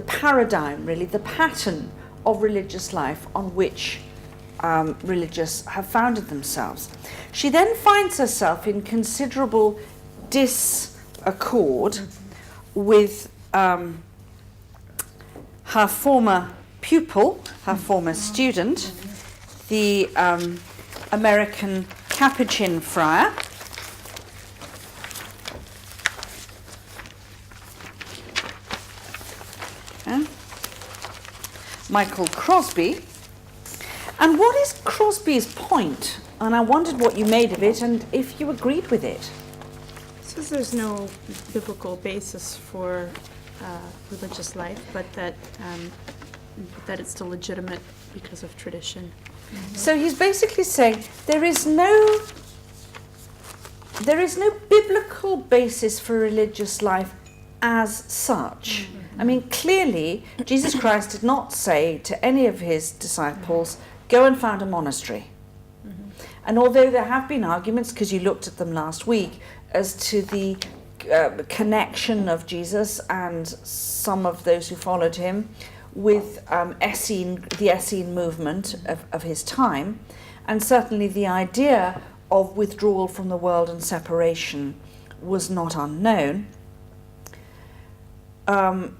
paradigm, really, the pattern of religious life on which religious have founded themselves. She then finds herself in considerable disaccord with her former pupil, her former student, the American Capuchin friar, Michael Crosby. And what is Crosby's point? And I wondered what you made of it and if you agreed with it. it says there's no biblical basis for religious life, but that it's still legitimate because of tradition. So he's basically saying there is no biblical basis for religious life as such. I mean, clearly, Jesus Christ did not say to any of his disciples, go and found a monastery. And although there have been arguments, because you looked at them last week, as to the connection of Jesus and some of those who followed him with the Essene movement of his time, and certainly the idea of withdrawal from the world and separation was not unknown.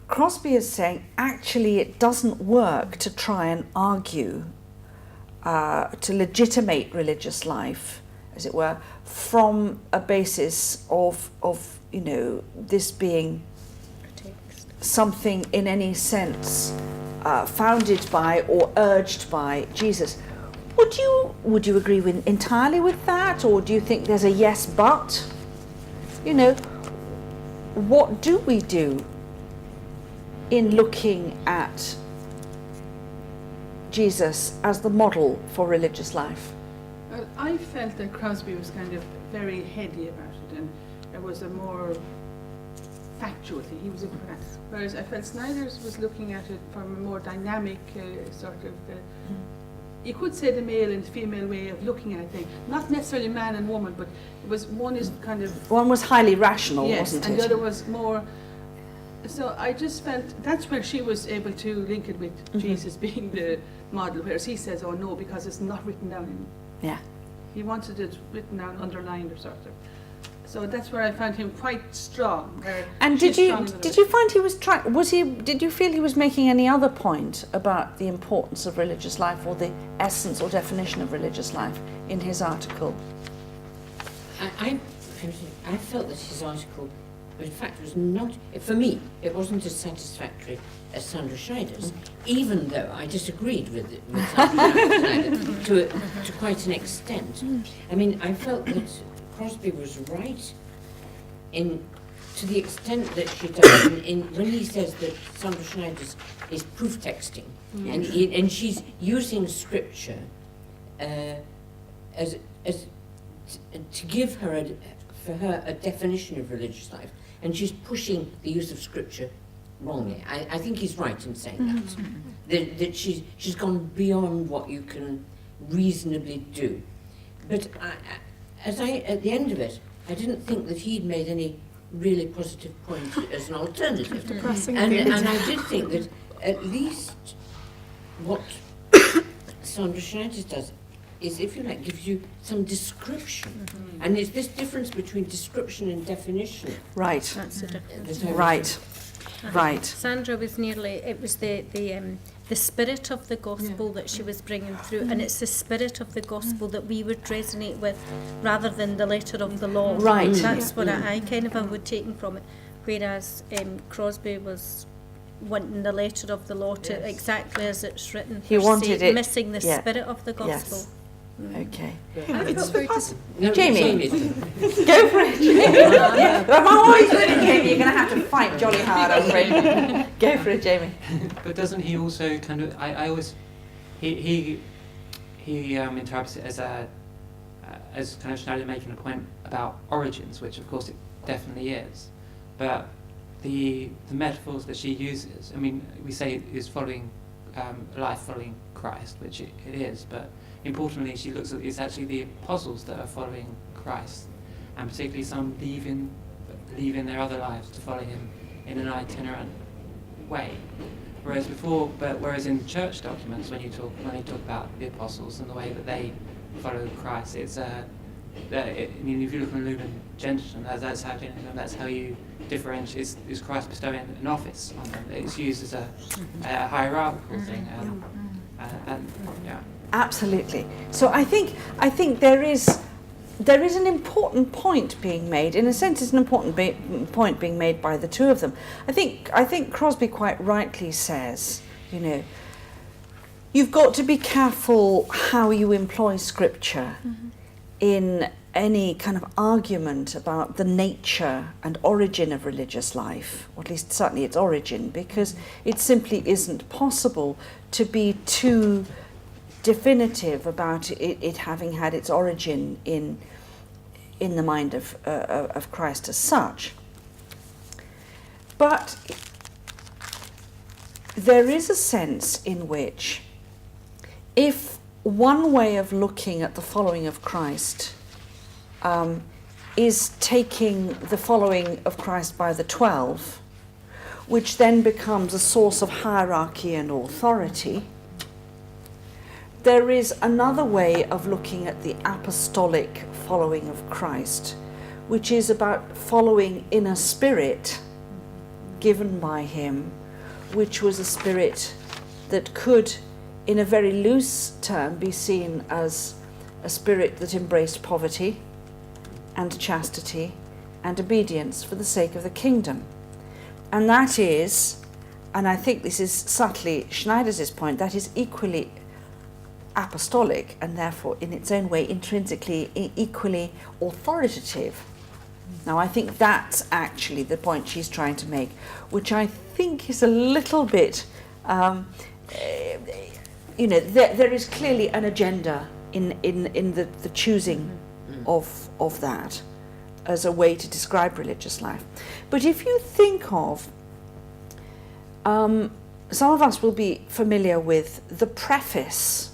Crosby is saying actually it doesn't work to try and argue to legitimate religious life, as it were, from a basis of this being something in any sense founded by or urged by Jesus. Would you agree entirely with that, or do you think there's a yes but? What do we do in looking at Jesus as the model for religious life? Well, I felt that Crosby was kind of very heady about it, and there was a more factual thing. He was whereas I felt Snyder's was looking at it from a more dynamic sort of. You could say the male and female way of looking at things, not necessarily man and woman, but it was one is kind of. One was highly rational, yes, wasn't it? and the other was more. So I just felt that's where she was able to link it with Jesus being the model, whereas he says, "Oh no," because it's not written down. Yeah. He wanted it written down, underlined, or sort of. So that's where I found him quite strong. And did you find he was trying? Did you feel he was making any other point about the importance of religious life, or the essence or definition of religious life in his article? I felt that his article, in fact, was not, for me, it wasn't as satisfactory as Sandra Schneider's, even though I disagreed with Sandra Schneider to quite an extent. I mean, I felt that Crosby was right to the extent that she does when he says that Sandra Schneider's is proof texting, and she's using scripture as to give her for her a definition of religious life, and she's pushing the use of scripture wrongly. I think he's right in saying that she's gone beyond what you can reasonably do. But at the end of it, I didn't think that he'd made any really positive point as an alternative. And I did think that at least what Sandra Schneider does is, if you like, gives you some description. And it's this difference between description and definition. Right. That's the difference. that I was- Right. Right. Sandra was nearly, it was the spirit of the gospel that she was bringing through, and it's the spirit of the gospel that we would resonate with rather than the letter of the law. Right. That's what I kind of would taken from it, whereas Crosby was wanting the letter of the law to exactly as it's written. He per se, wanted it- missing the yeah. spirit of the gospel. Yes. Okay. It's very No, Jamie. Jamie's- Go for it, Jamie. Yeah, I'm always winning, Jamie. You're going to have to fight jolly hard, I'm afraid. Go for it, Jamie. But doesn't he also kind of? I always he interprets it as kind of Schneider making a point about origins, which of course it definitely is. But the metaphors that she uses, I mean, we say it is following life following Christ, which it is, but importantly, she looks at it's actually the apostles that are following Christ, and particularly some leaving their other lives to follow him in an itinerant way. Whereas in church documents, when you talk about the apostles and the way that they follow Christ, it's I mean, if you look on Lumen Gentium, that's how you differentiate. Is Christ bestowing an office on them? It's used as a hierarchical thing, and yeah. Absolutely. So I think there is an important point being made. In a sense, it's an important point being made by the two of them. I think Crosby quite rightly says, you know, you've got to be careful how you employ Scripture in any kind of argument about the nature and origin of religious life, or at least certainly its origin, because it simply isn't possible to be too definitive about it having had its origin in the mind of Christ as such. But there is a sense in which, if one way of looking at the following of Christ is taking the following of Christ by the 12, which then becomes a source of hierarchy and authority, there is another way of looking at the apostolic following of Christ, which is about following in a spirit given by him, which was a spirit that could, in a very loose term, be seen as a spirit that embraced poverty and chastity and obedience for the sake of the kingdom. And that is, and I think this is subtly Schneider's point, that is equally apostolic and therefore in its own way intrinsically equally authoritative. Now I think that's actually the point she's trying to make, which I think is a little bit you know, there is clearly an agenda in the choosing of that as a way to describe religious life. But if you think of some of us will be familiar with the preface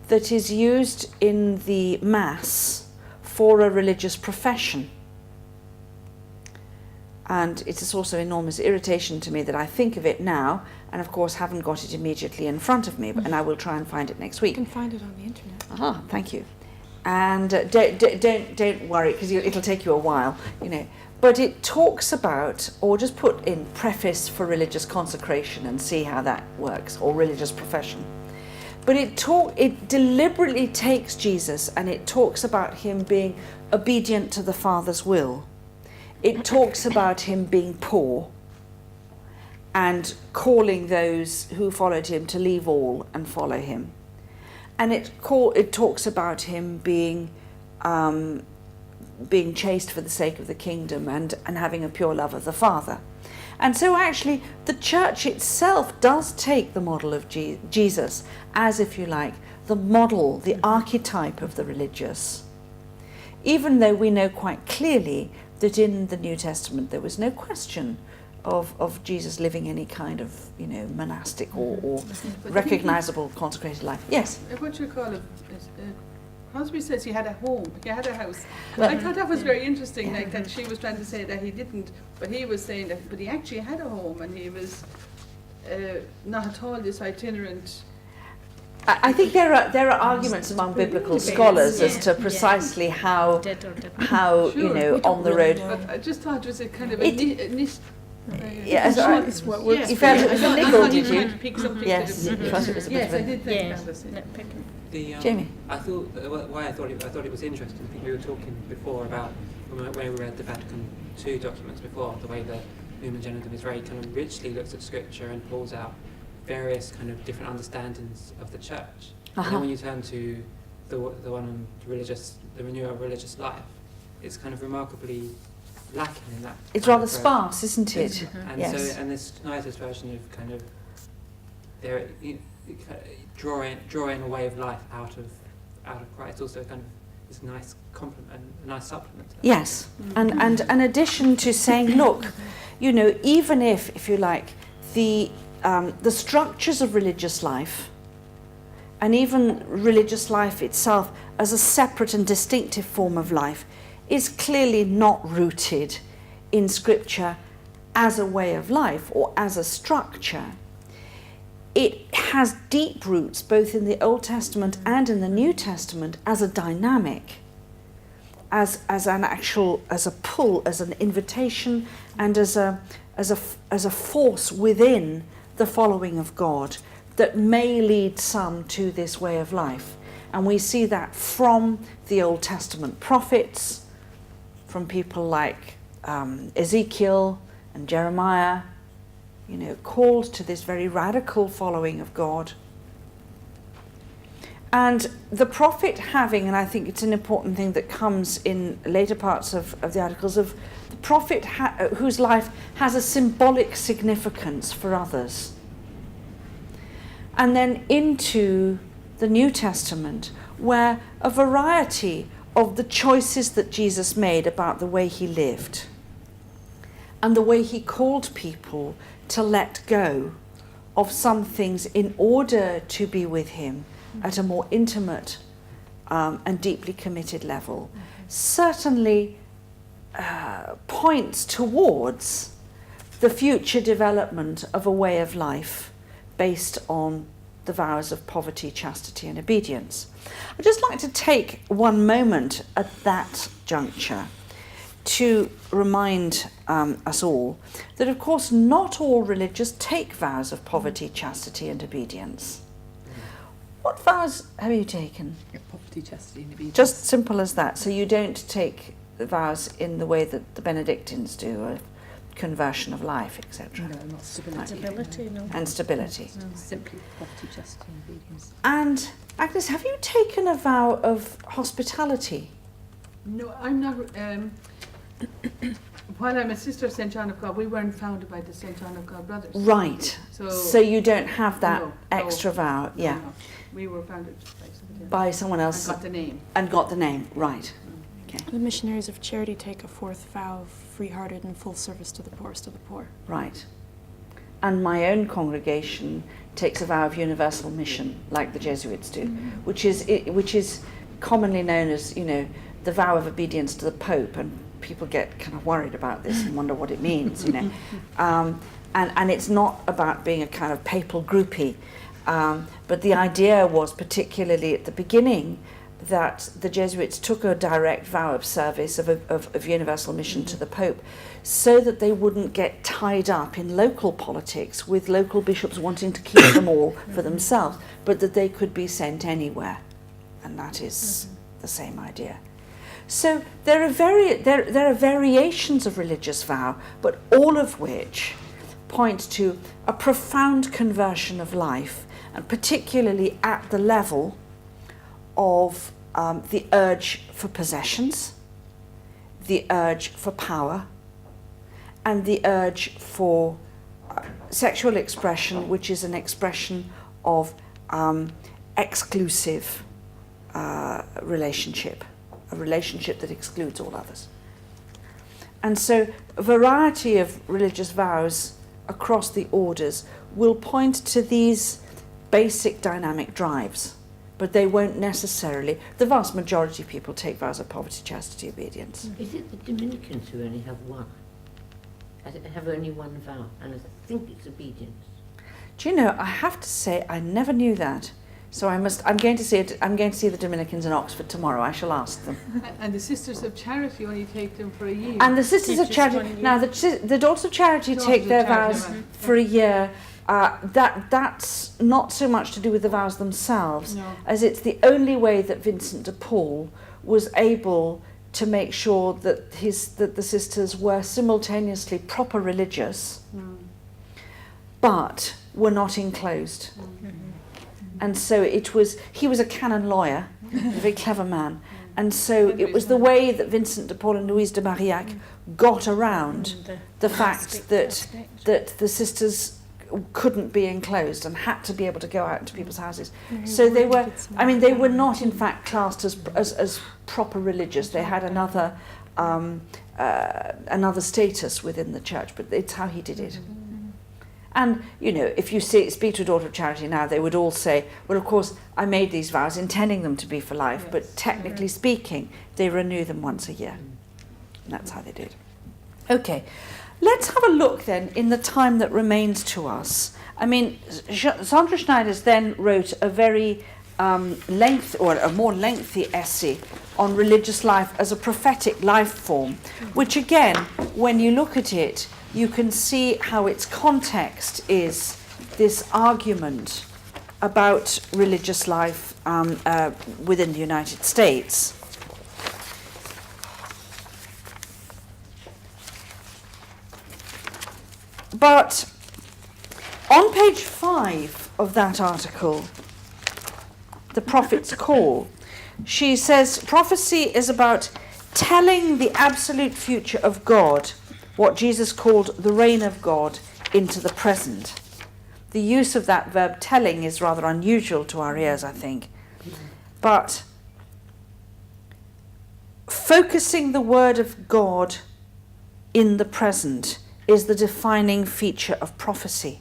that is used in the Mass for a religious profession. And it's a source of enormous irritation to me that I think of it now, and of course haven't got it immediately in front of me, and I will try and find it next week. You can find it on the internet. Aha, thank you. And don't worry, because it'll take you a while, you know. But it talks about, or just put in preface for religious consecration and see how that works, or religious profession. But it deliberately takes Jesus and it talks about him being obedient to the Father's will. It talks about him being poor and calling those who followed him to leave all and follow him. And it talks about him being chaste for the sake of the kingdom and having a pure love of the Father. And so actually the church itself does take the model of Jesus as, if you like, the model, the archetype of the religious. Even though we know quite clearly that in the New Testament there was no question of Jesus living any kind of, you know, monastic or recognizable consecrated life. Yes? What you call it? Crosby says he had a home, he had a house. I thought that was very interesting, like that she was trying to say that he didn't, but he was saying that, but he actually had a home and he was not at all this itinerant I think there are arguments among biblical scholars as to precisely how Did or didn't. how Sure, you know we don't on the really road. But I just thought it was a kind of It- a niche. Yes, Yes, you felt it was I thought illegal, you did were you? trying to pick something Yes, that you felt it was a bit Yes, of I a... did think Yeah, that was it. nitpicking. Jamie? I thought why I thought it was interesting. I think we were talking before about when we read the Vatican II documents before, the way that Lumen Gentium is very kind of richly looks at Scripture and pulls out various kind of different understandings of the Church. And then when you turn to the one on the renewal of religious life, it's kind of remarkably lacking in that. It's kind rather of approach. sparse, isn't it? And Yes. so, and this tonight's version of kind of there, drawing a way of life out of Christ also kind of is a nice complement, a nice supplement to that. Yes, and an addition to saying, look, you know, even if you like, the structures of religious life, and even religious life itself as a separate and distinctive form of life, is clearly not rooted in Scripture as a way of life or as a structure. It has deep roots both in the Old Testament and in the New Testament as a dynamic, as a pull, as an invitation, and as a force within the following of God that may lead some to this way of life. And we see that from the Old Testament prophets, from people like Ezekiel and Jeremiah, you know, called to this very radical following of God. And the prophet having, and I think it's an important thing that comes in later parts of the articles, of the prophet whose life has a symbolic significance for others. And then into the New Testament, where a variety of the choices that Jesus made about the way he lived and the way he called people to let go of some things in order to be with him at a more intimate and deeply committed level, certainly points towards the future development of a way of life based on the vows of poverty, chastity and obedience. I'd just like to take one moment at that juncture to remind us all that, of course, not all religions take vows of poverty, chastity and obedience. What vows have you taken? Poverty, chastity, and obedience. Just simple as that. So you don't take the vows in the way that the Benedictines do, of conversion of life, etc. No, not stability. Stability, no. And stability. Simply poverty, chastity, and obedience. And Agnes, have you taken a vow of hospitality? No, I'm not. While I'm a sister of St. John of God, we weren't founded by the St. John of God brothers. Right. So you don't have that No, extra vow, no, yeah, no. We were founded by somebody else. by someone else And got the name. and got the name, right. The missionaries of charity take a fourth vow of free-hearted and full service to the poorest of the poor. Right. And my own congregation takes a vow of universal mission, like the Jesuits do, which is commonly known as, you know, the vow of obedience to the Pope, and people get kind of worried about this and wonder what it means, you know. And it's not about being a kind of papal groupie, but the idea was, particularly at the beginning, that the Jesuits took a direct vow of service of universal mission to the Pope, so that they wouldn't get tied up in local politics with local bishops wanting to keep them all for themselves, but that they could be sent anywhere. And that is the same idea. So there are variations of religious vow, but all of which point to a profound conversion of life, and particularly at the level of the urge for possessions, the urge for power, and the urge for sexual expression, which is an expression of exclusive relationship, a relationship that excludes all others. And so a variety of religious vows across the orders will point to these basic dynamic drives, but they won't necessarily, the vast majority of people take vows of poverty, chastity, obedience. Is it the Dominicans who only have one? Have only one vow, and I think it's obedience. Do you know, I have to say, I never knew that. So I'm going to see it. I'm going to see the Dominicans in Oxford tomorrow. I shall ask them. And the Sisters of Charity only take them for a year. And the Sisters of Just Charity. 1 year. Now the Daughters of Charity Daughters take of their Charity, vows right. for a year. That's not so much to do with the vows themselves, No. as it's the only way that Vincent de Paul was able to make sure that the sisters were simultaneously proper religious, but were not enclosed. And so he was a canon lawyer, a very clever man. And so it was the way that Vincent de Paul and Louise de Marillac got around the fact that the sisters couldn't be enclosed and had to be able to go out into people's houses. So they were not in fact classed as proper religious. They had another status within the church, but it's how he did it. And, you know, if you speak to a Daughter of Charity now, they would all say, well, of course, I made these vows intending them to be for life, but technically speaking, they renew them once a year. And that's how they did. Okay, let's have a look then in the time that remains to us. I mean, Sandra Schneiders then wrote a very a more lengthy essay on religious life as a prophetic life form, which again, when you look at it, you can see how its context is this argument about religious life within the United States. But on page 5 of that article, The Prophet's Call, she says, prophecy is about telling the absolute future of God, what Jesus called the reign of God, into the present. The use of that verb telling is rather unusual to our ears, I think. But focusing the word of God in the present is the defining feature of prophecy.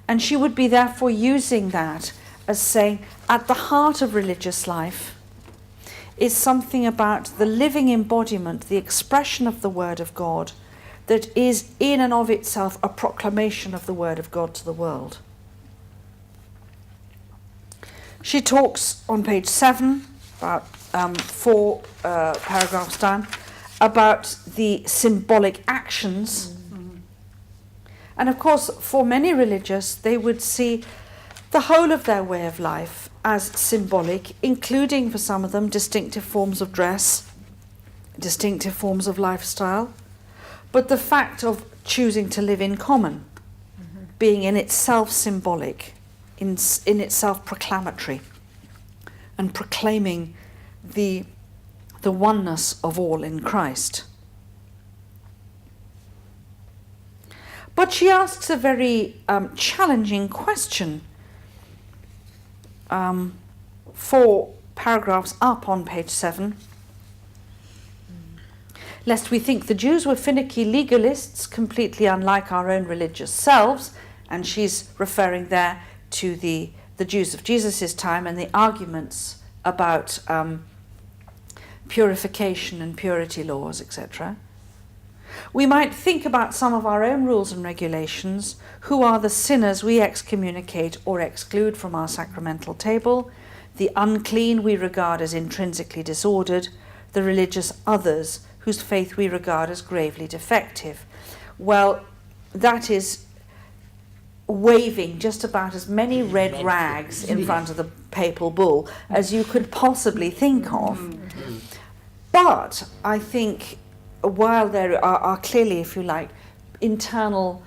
And she would be therefore using that as saying, at the heart of religious life is something about the living embodiment, the expression of the word of God, that is in and of itself a proclamation of the word of God to the world. She talks on page 7, about 4 paragraphs down, about the symbolic actions. And of course, for many religious, they would see the whole of their way of life as symbolic, including for some of them distinctive forms of dress, distinctive forms of lifestyle, but the fact of choosing to live in common, being in itself symbolic, in itself proclamatory, and proclaiming the oneness of all in Christ. But she asks a very challenging question. 4 paragraphs up on page 7. Lest we think the Jews were finicky legalists, completely unlike our own religious selves, and she's referring there to the Jews of Jesus' time and the arguments about purification and purity laws, etc. We might think about some of our own rules and regulations. Who are the sinners we excommunicate or exclude from our sacramental table? The unclean we regard as intrinsically disordered, the religious others whose faith we regard as gravely defective. Well, that is waving just about as many red rags in front of the papal bull as you could possibly think of. But I think while there are clearly, if you like, internal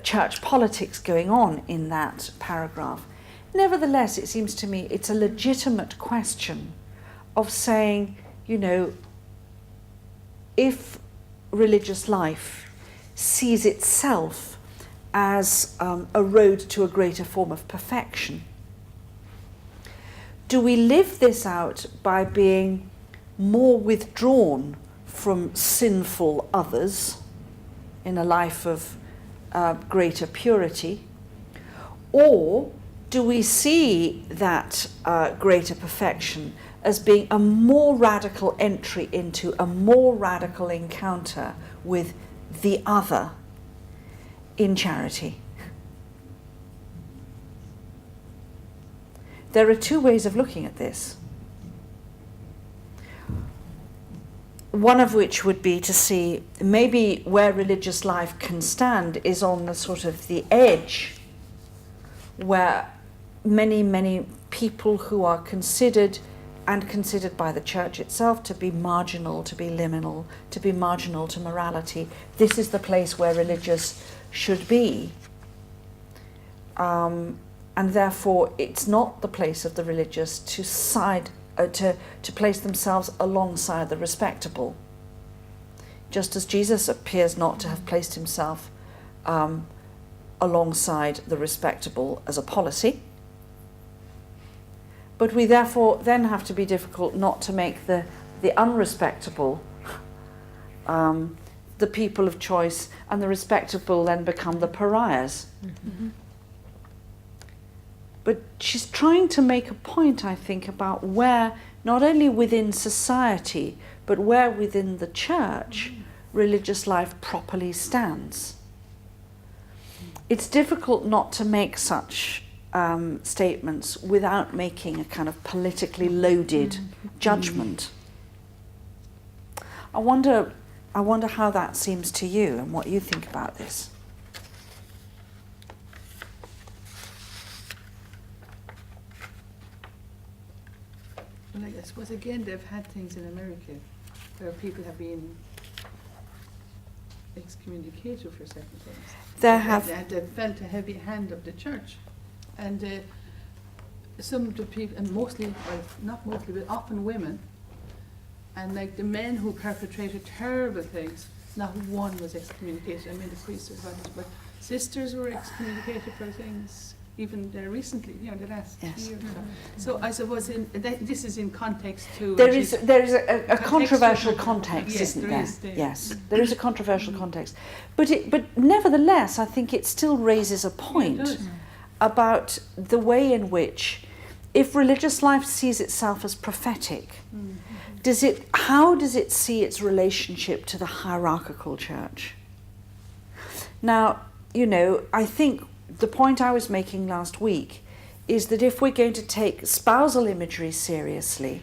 church politics going on in that paragraph, nevertheless, it seems to me it's a legitimate question of saying, you know, if religious life sees itself as a road to a greater form of perfection, do we live this out by being more withdrawn from sinful others in a life of greater purity? Or do we see that greater perfection as being a more radical entry into a more radical encounter with the other in charity? there are two ways of looking at this. One of which would be to see maybe where religious life can stand is on the sort of the edge, where many people who are considered by the church itself to be marginal, to be liminal, to be marginal to morality. This is the place where religious should be. And therefore it's not the place of the religious to place themselves alongside the respectable. Just as Jesus appears not to have placed himself alongside the respectable as a policy. But we therefore then have to be difficult not to make the unrespectable the people of choice, and the respectable then become the pariahs. Mm-hmm. But she's trying to make a point, I think, about where, not only within society, but where within the church religious life properly stands. It's difficult not to make such statements without making a kind of politically loaded judgment. I wonder how that seems to you and what you think about this. Well, I suppose again they've had things in America where people have been excommunicated for certain things. They've felt a heavy hand of the church, and some of the people, and mostly, well, not mostly, but often women, and like the men who perpetrated terrible things, not one was excommunicated. I mean, the priests were ones, but sisters were excommunicated for things. Even recently, the last year or so. So I suppose this is in context to... There is a controversial context, isn't there? Yes, there is a controversial context. But nevertheless, I think it still raises a point about the way in which, if religious life sees itself as prophetic, how does it see its relationship to the hierarchical church? Now, I think the point I was making last week is that if we're going to take spousal imagery seriously,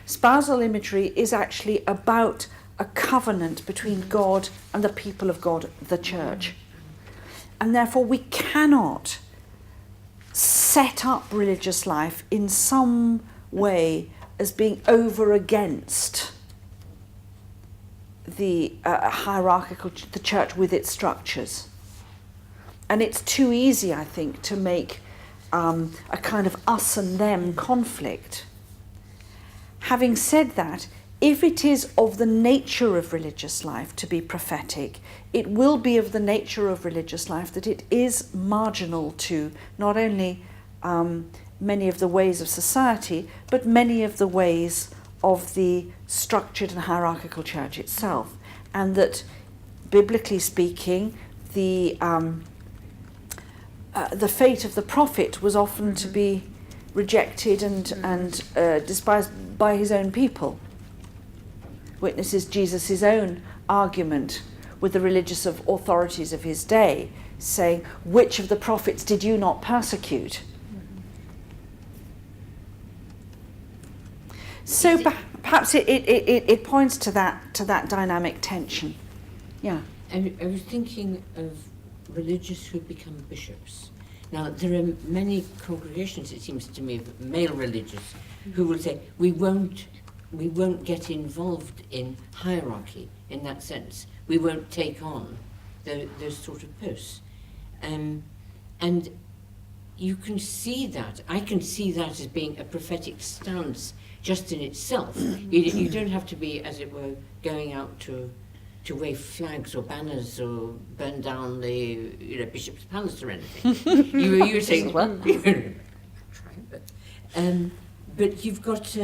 spousal imagery is actually about a covenant between God and the people of God, the church. And therefore we cannot set up religious life in some way as being over against the hierarchical, the church with its structures. And it's too easy, I think, to make a kind of us and them conflict. Having said that, if it is of the nature of religious life to be prophetic, it will be of the nature of religious life that it is marginal to not only many of the ways of society, but many of the ways of the structured and hierarchical church itself. And that, biblically speaking, the fate of the prophet was often to be rejected and despised by his own people. Witnesses Jesus' own argument with the religious authorities of his day, saying, which of the prophets did you not persecute? So perhaps it points to that dynamic tension. Yeah. I was thinking of religious who become bishops. Now, there are many congregations, it seems to me, of male religious who will say, we won't get involved in hierarchy in that sense. We won't take on those sort of posts. And you can see that. I can see that as being a prophetic stance just in itself. You don't have to be, as it were, going out to wave flags or banners or burn down the bishop's palace or anything. you were saying, well, but you've got,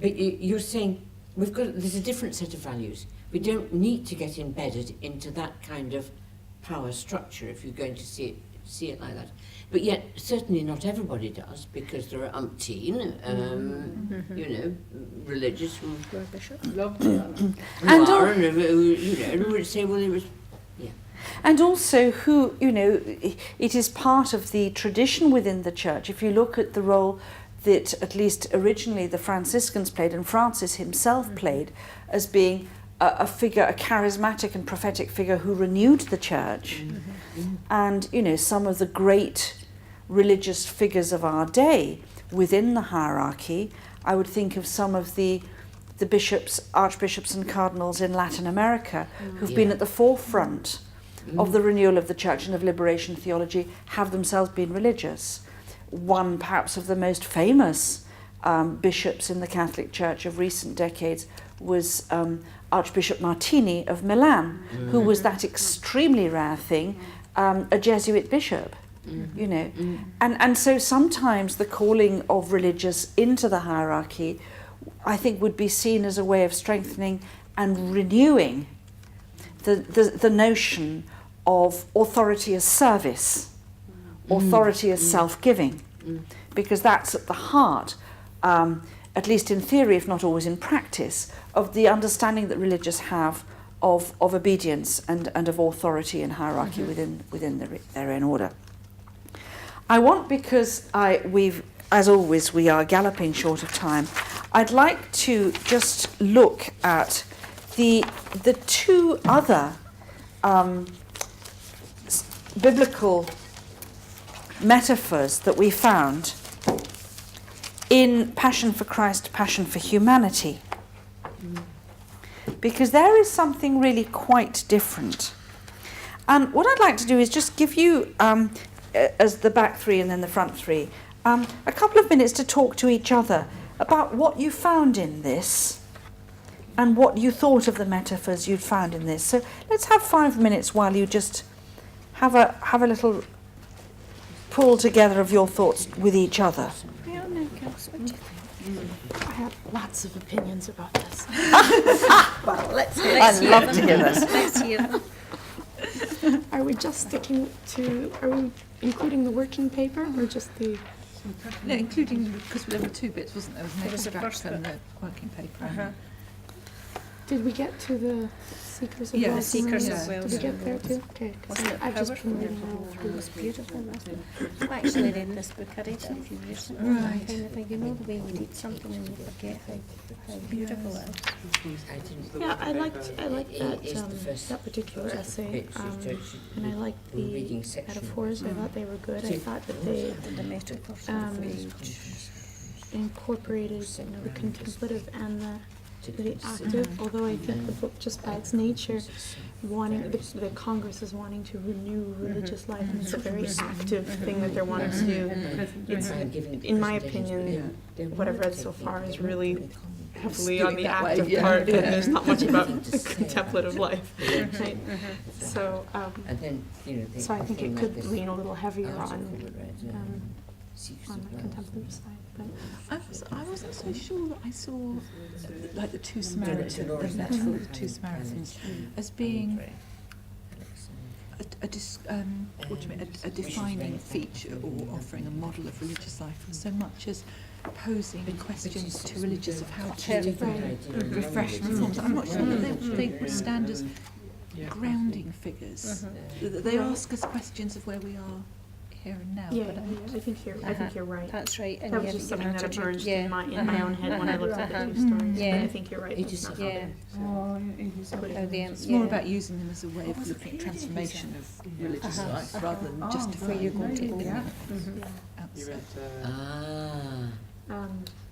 but you're saying there's a different set of values. We don't need to get embedded into that kind of power structure if you're going to see it like that. But yet, certainly not everybody does, because there are umpteen, religious who love to who would say, well, it was, yeah. And also who, it is part of the tradition within the church. If you look at the role that at least originally the Franciscans played and Francis himself played as being a figure, a charismatic and prophetic figure who renewed the church. And, some of the great religious figures of our day within the hierarchy, I would think of some of the bishops, archbishops and cardinals in Latin America who've been at the forefront of the renewal of the church and of liberation theology, have themselves been religious. One perhaps of the most famous bishops in the Catholic Church of recent decades was Archbishop Martini of Milan, who was that extremely rare thing, a Jesuit bishop. And so sometimes the calling of religious into the hierarchy, I think, would be seen as a way of strengthening and renewing the notion of authority as service, authority as self-giving, because that's at the heart, at least in theory, if not always in practice, of the understanding that religious have of obedience and of authority and hierarchy within their own order. I want, because as always, we are galloping short of time, I'd like to just look at the two other biblical metaphors that we found in Passion for Christ, Passion for Humanity. Because there is something really quite different. And what I'd like to do is just give you, as the back three and then the front three, a couple of minutes to talk to each other about what you found in this and what you thought of the metaphors you'd found in this. So let's have 5 minutes while you just have a little pull together of your thoughts with each other. I have lots of opinions about this. Well, let's I'd love to hear this. Let's hear them. Are we just sticking to, are we including the working paper or just the... No, including, because there were two bits, wasn't there? There was the extract first and bit. the working paper. Did we get to the Seekers of Yeah, Wales? Seekers of Did Wales. we get there too? Okay, Wasn't it I've just powerful? been reading all through It was this. beautiful, wasn't it? I actually read this book, I read it a few years ago. Right. Kind of thing, the way you read something and you forget how beautiful it is. Yeah, I liked that particular essay, and I liked the metaphors. I thought they were good. I thought that they The metaphors. incorporated the contemplative and the active. Although I think the book, just by its nature, the Congress is wanting to renew religious life, and it's a very active thing that they're wanting to do. It's, in my opinion, what I've read so far is really heavily on the active part, and there's not much about the contemplative life. Right? So, so I think it could lean a little heavier on the contemplative side. But I wasn't so sure that I saw like the two Samaritans, the metaphor of the two Samaritans, as being a defining feature or offering a model of religious life, so much as posing questions to religious of how to refresh reforms. I'm not sure that they would stand as grounding figures. They ask us questions of where we are here and now. yeah, I think you're right. That's right. And That was just something that emerged in my own head when I looked at the two stories. Yeah. But I think you're right. It's not Yeah. It's more about using them as a way of looking at transformation of religious life rather than just where you're going to go. outside.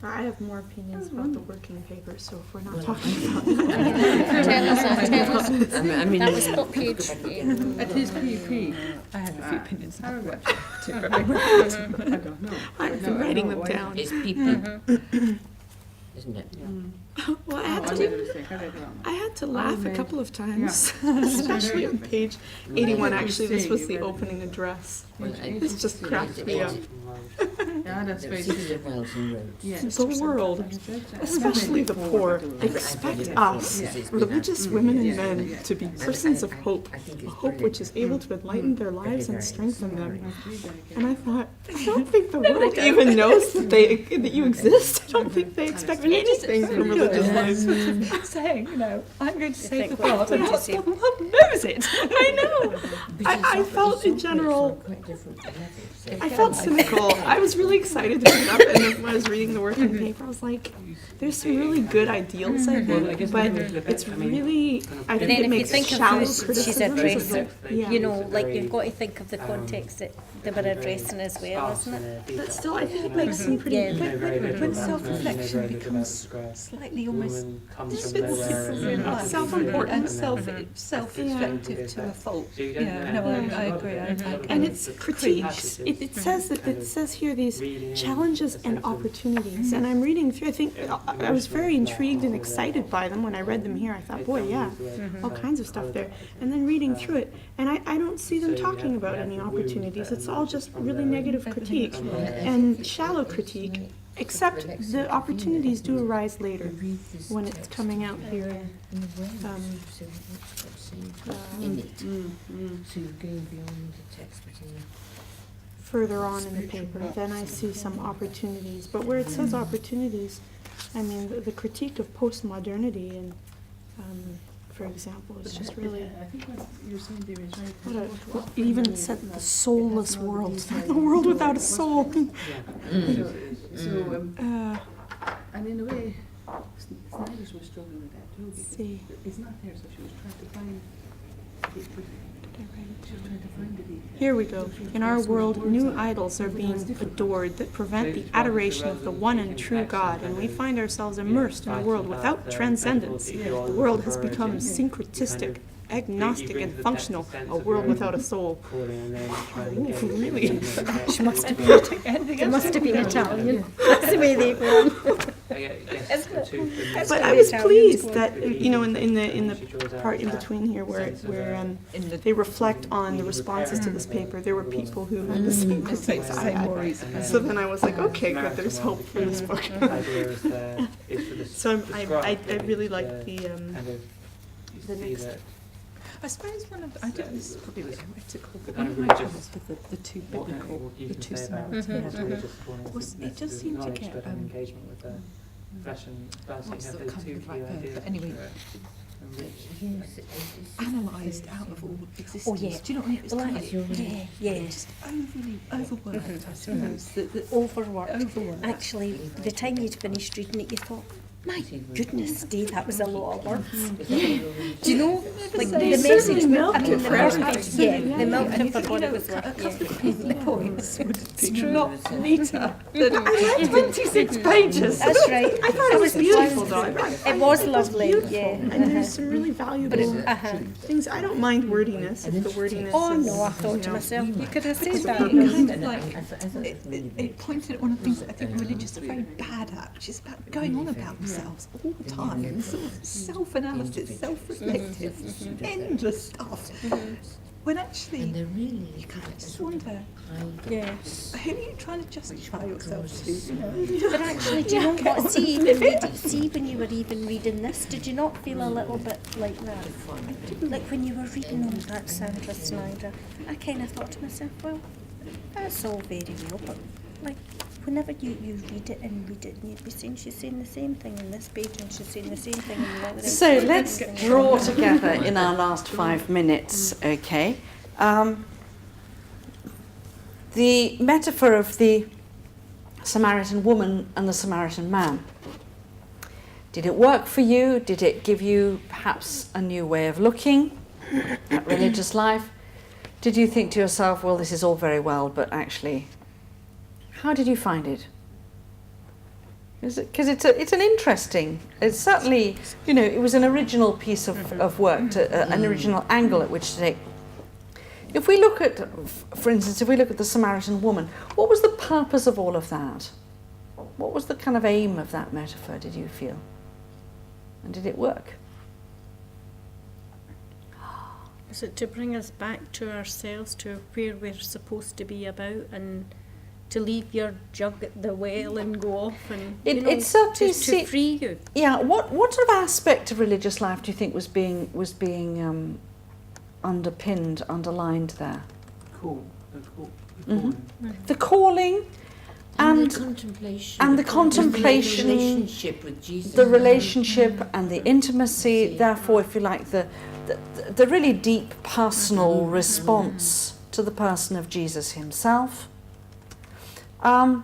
I have more opinions about the working paper, so if we're not talking about Tell us. That was what page? It is PP. I have a few opinions about what I don't know. I've been writing them down. It's PP, isn't it? Well, I made a mistake. I read it wrong. I had to laugh a couple of times, especially on page 81. Actually, this was the opening address. Well, It's just cracked me up. Yeah, that's very Seekers of Wales and Rhodes. Yeah. The world, especially the poor, expect us, religious women and men, to be persons of hope, a hope which is able to enlighten their lives and strengthen them. And I thought, I don't think the world even knows that you exist. I don't think they expect anything from religious religious life. Saying, you know, I'm going to save the think world, what and does he- the world knows it. I know. I felt in general, quite different levels. I felt cynical. I was really excited to pick it up, and then when I was reading the working paper, I was like, there's some really good ideals, I Well, I think, guess but when we look at- it's I mean, really, I But think then it if you makes think of shallow who she's criticisms. addressing, Yeah. you know, like you've got to think of the context that they were addressing as well, isn't it? But still, I think it makes some pretty. Yeah. When self-reflection becomes slightly almost Self-important. self-reflective to a fault. Yeah, no, I agree. And it's critiques. It says that it says here these challenges and opportunities. And I'm reading through. I think I was very intrigued and excited by them when I read them here. I thought, boy, yeah, all kinds of stuff there. And then reading through it, and I don't see them talking about any opportunities. It's all just really negative critique and shallow critique. Except the opportunities do arise later when it's coming out here. In it. So you're going beyond the text, but in the Further on in the paper, then I see some opportunities. But where it says opportunities, I mean, the critique of postmodernity and, for example, is just really, I think what you're saying there is right. what it even said the soulless world, the world without a soul. And in a way, Snyder's was struggling with that too. Because See. it's not there, so she was trying to find it. She was trying to find it. Here we go. In our world, new idols are being adored that prevent the adoration of the one and true God, and we find ourselves immersed in a world without transcendence. The world has become syncretistic, agnostic, and functional, a world without a soul. Really? She must have been It must have been Italian. That's the way they go. But I was pleased that, you know, in the part in between here where they reflect on the responses to this paper, there were people who had the same mistakes I had. So then I was like, okay, good, there's hope for this book. So I really like the next. I suppose one of, I don't, this is probably a bit heretical, but one of my troubles with the two biblical, the two Samaritan models was it just seemed to get, what's the kind of the right word, but anyway, analysed out of all existence. Oh, yeah. Do you know what I mean? It was kind of Yeah. just overly overworked, I suppose. The Overworked. Actually, by the time you'd finished reading it, you thought, my goodness, Dave, that was a lot of words. Do you know, like the message? The milk it for what it was a worth. couple of key points would be true. not neater than I read 26 pages. That's right. I thought it was beautiful, though. It was lovely. Yeah. And there's some really valuable things. I don't mind wordiness if the wordiness Oh is, no, I thought to myself, you could have said that. kind of like it pointed at one of the things that I think religious are very bad at, which is about going on about themselves all the time, and sort of self-analysis, self-reflective, endless stuff. When actually, and they're really you kind of just wonder, Yeah. who are you trying to justify yourself to? You know? But actually, do you know what? See, when you were even reading this, did you not feel a little bit like that? Like when you were reading all that Sandra Snyder, I kind of thought to myself, well, that's all very well, but like whenever you read it and you'd be saying she's saying the same thing in this page and she's saying the same thing in another. So let's draw together in our last 5 minutes, okay? The metaphor of the Samaritan woman and the Samaritan man. Did it work for you? Did it give you perhaps a new way of looking at religious life? Did you think to yourself, well, this is all very well, but actually, how did you find it? Because it's an interesting, it's certainly, you know, it was an original piece of work, an original angle at which to take. If we look at, for instance, if we look at the Samaritan woman, what was the purpose of all of that? What was the kind of aim of that metaphor, did you feel? And did it work? Is it to bring us back to ourselves, to where we're supposed to be about, and to leave your jug at the well and go off and It certainly to free you? Yeah. What sort of aspect of religious life do you think was being underlined there? Cool. The calling, And the contemplation. And the contemplation, the relationship with Jesus. the relationship and the intimacy, therefore, if you like, the really deep personal response to the person of Jesus himself. I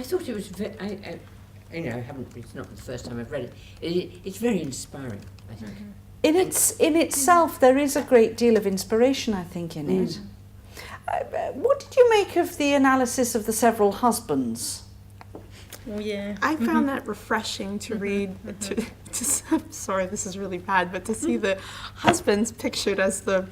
thought it was very, I haven't, it's not the first time I've read it. It's very inspiring, I think. In itself, there is a great deal of inspiration, I think, in it. What did you make of the analysis of the several husbands? Oh, yeah. I found that refreshing to read. I'm sorry, this is really bad, but to see the husbands pictured as the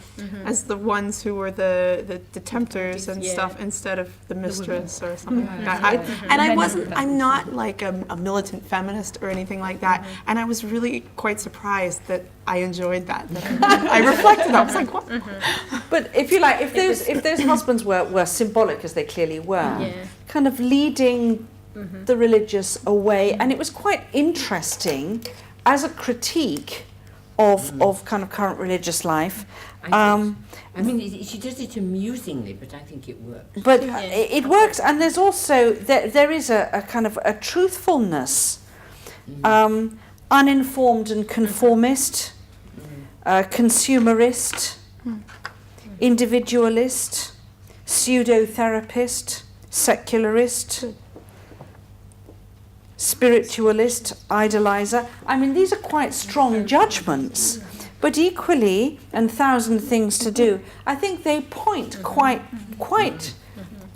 ones who were the tempters and stuff instead of the mistress or something like that. I'm not like a militant feminist or anything like that, and I was really quite surprised that I enjoyed that. I reflected. I was like, what? But if you like, if those husbands were symbolic, as they clearly were, kind of leading the religious away, and it was quite interesting as a critique of kind of current religious life. I mean, she does it amusingly, but I think it works. But it works, and there's also there is a kind of a truthfulness, uninformed and conformist, consumerist, individualist, pseudo-therapist, secularist, spiritualist, idolizer. I mean, these are quite strong judgments, but equally, and 1,000 things to do, I think they point quite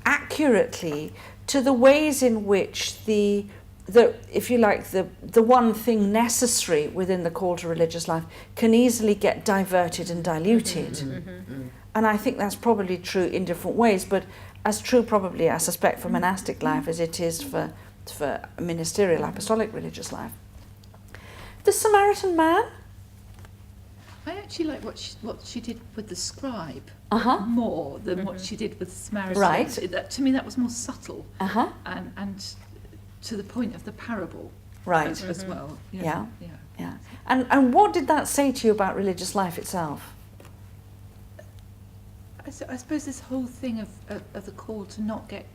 accurately to the ways in which the if you like, the one thing necessary within the call to religious life can easily get diverted and diluted. And I think that's probably true in different ways, but as true probably, I suspect, for monastic life as it is for ministerial apostolic religious life. The Samaritan man? I actually like what she did with the scribe more than what she did with the Samaritan. Right. To me, that was more subtle Uh-huh. and to the point of the parable. Right. As well. Yeah. And what did that say to you about religious life itself? I suppose this whole thing of the call to not get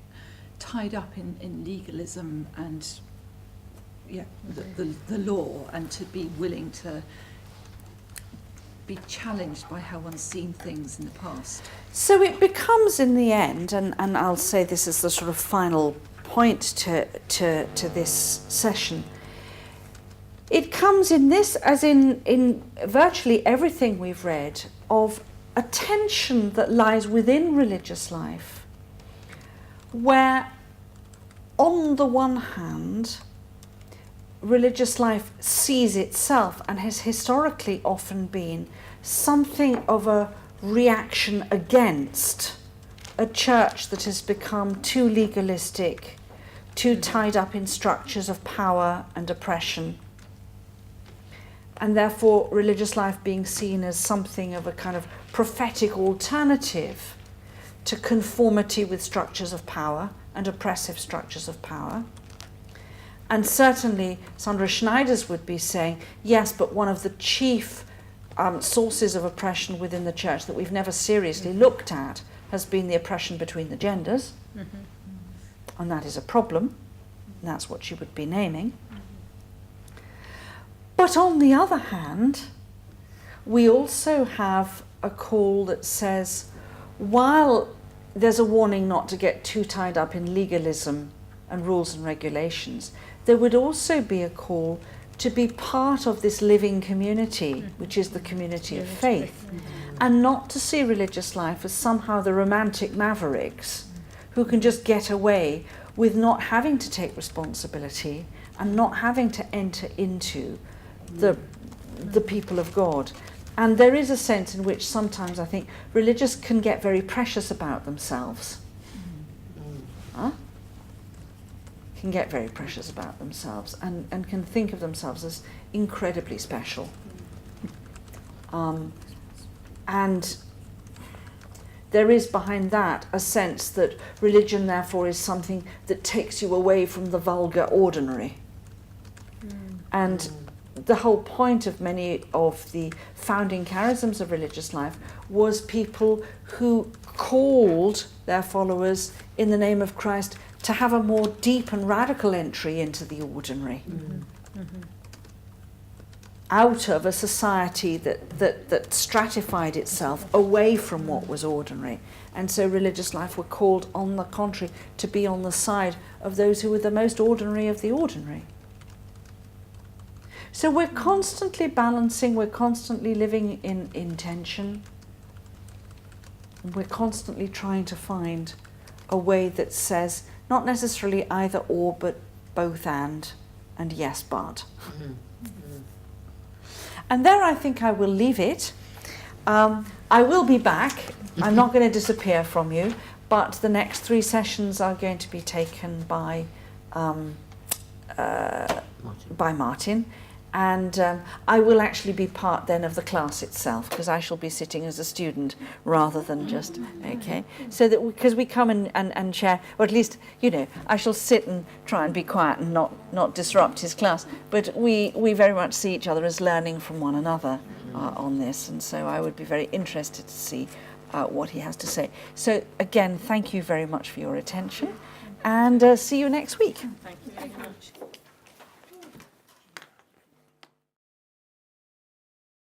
tied up in legalism and the law, and to be willing to be challenged by how one's seen things in the past. So it becomes in the end, and I'll say this is the sort of final point to this session, it comes in this, as in virtually everything we've read, of a tension that lies within religious life, where on the one hand, religious life sees itself and has historically often been something of a reaction against a church that has become too legalistic, too tied up in structures of power and oppression, and therefore religious life being seen as something of a kind of prophetic alternative to conformity with structures of power and oppressive structures of power. And certainly Sandra Schneider's would be saying, yes, but one of the chief sources of oppression within the church that we've never seriously looked at has been the oppression between the genders. And that is a problem. And that's what she would be naming. But on the other hand, we also have a call that says, while there's a warning not to get too tied up in legalism and rules and regulations, there would also be a call to be part of this living community, which is the community of faith, and not to see religious life as somehow the romantic mavericks who can just get away with not having to take responsibility and not having to enter into the people of God. And there is a sense in which sometimes I think religious can get very precious about themselves. Can get very precious about themselves and can think of themselves as incredibly special. And there is behind that a sense that religion therefore is something that takes you away from the vulgar ordinary. And the whole point of many of the founding charisms of religious life was people who called their followers in the name of Christ to have a more deep and radical entry into the ordinary. Out of a society that stratified itself away from what was ordinary. And so religious life were called, on the contrary, to be on the side of those who were the most ordinary of the ordinary. So we're constantly balancing, we're constantly living in tension. We're constantly trying to find a way that says, not necessarily either or, but both and yes but. And there I think I will leave it. I will be back. I'm not going to disappear from you, but the next 3 sessions are going to be taken by Martin. And I will actually be part then of the class itself, because I shall be sitting as a student rather than just, okay. So that because we come and share, or at least, you know, I shall sit and try and be quiet and not disrupt his class. But we very much see each other as learning from one another on this. And so I would be very interested to see what he has to say. So again, thank you very much for your attention, and see you next week. Thank you very much.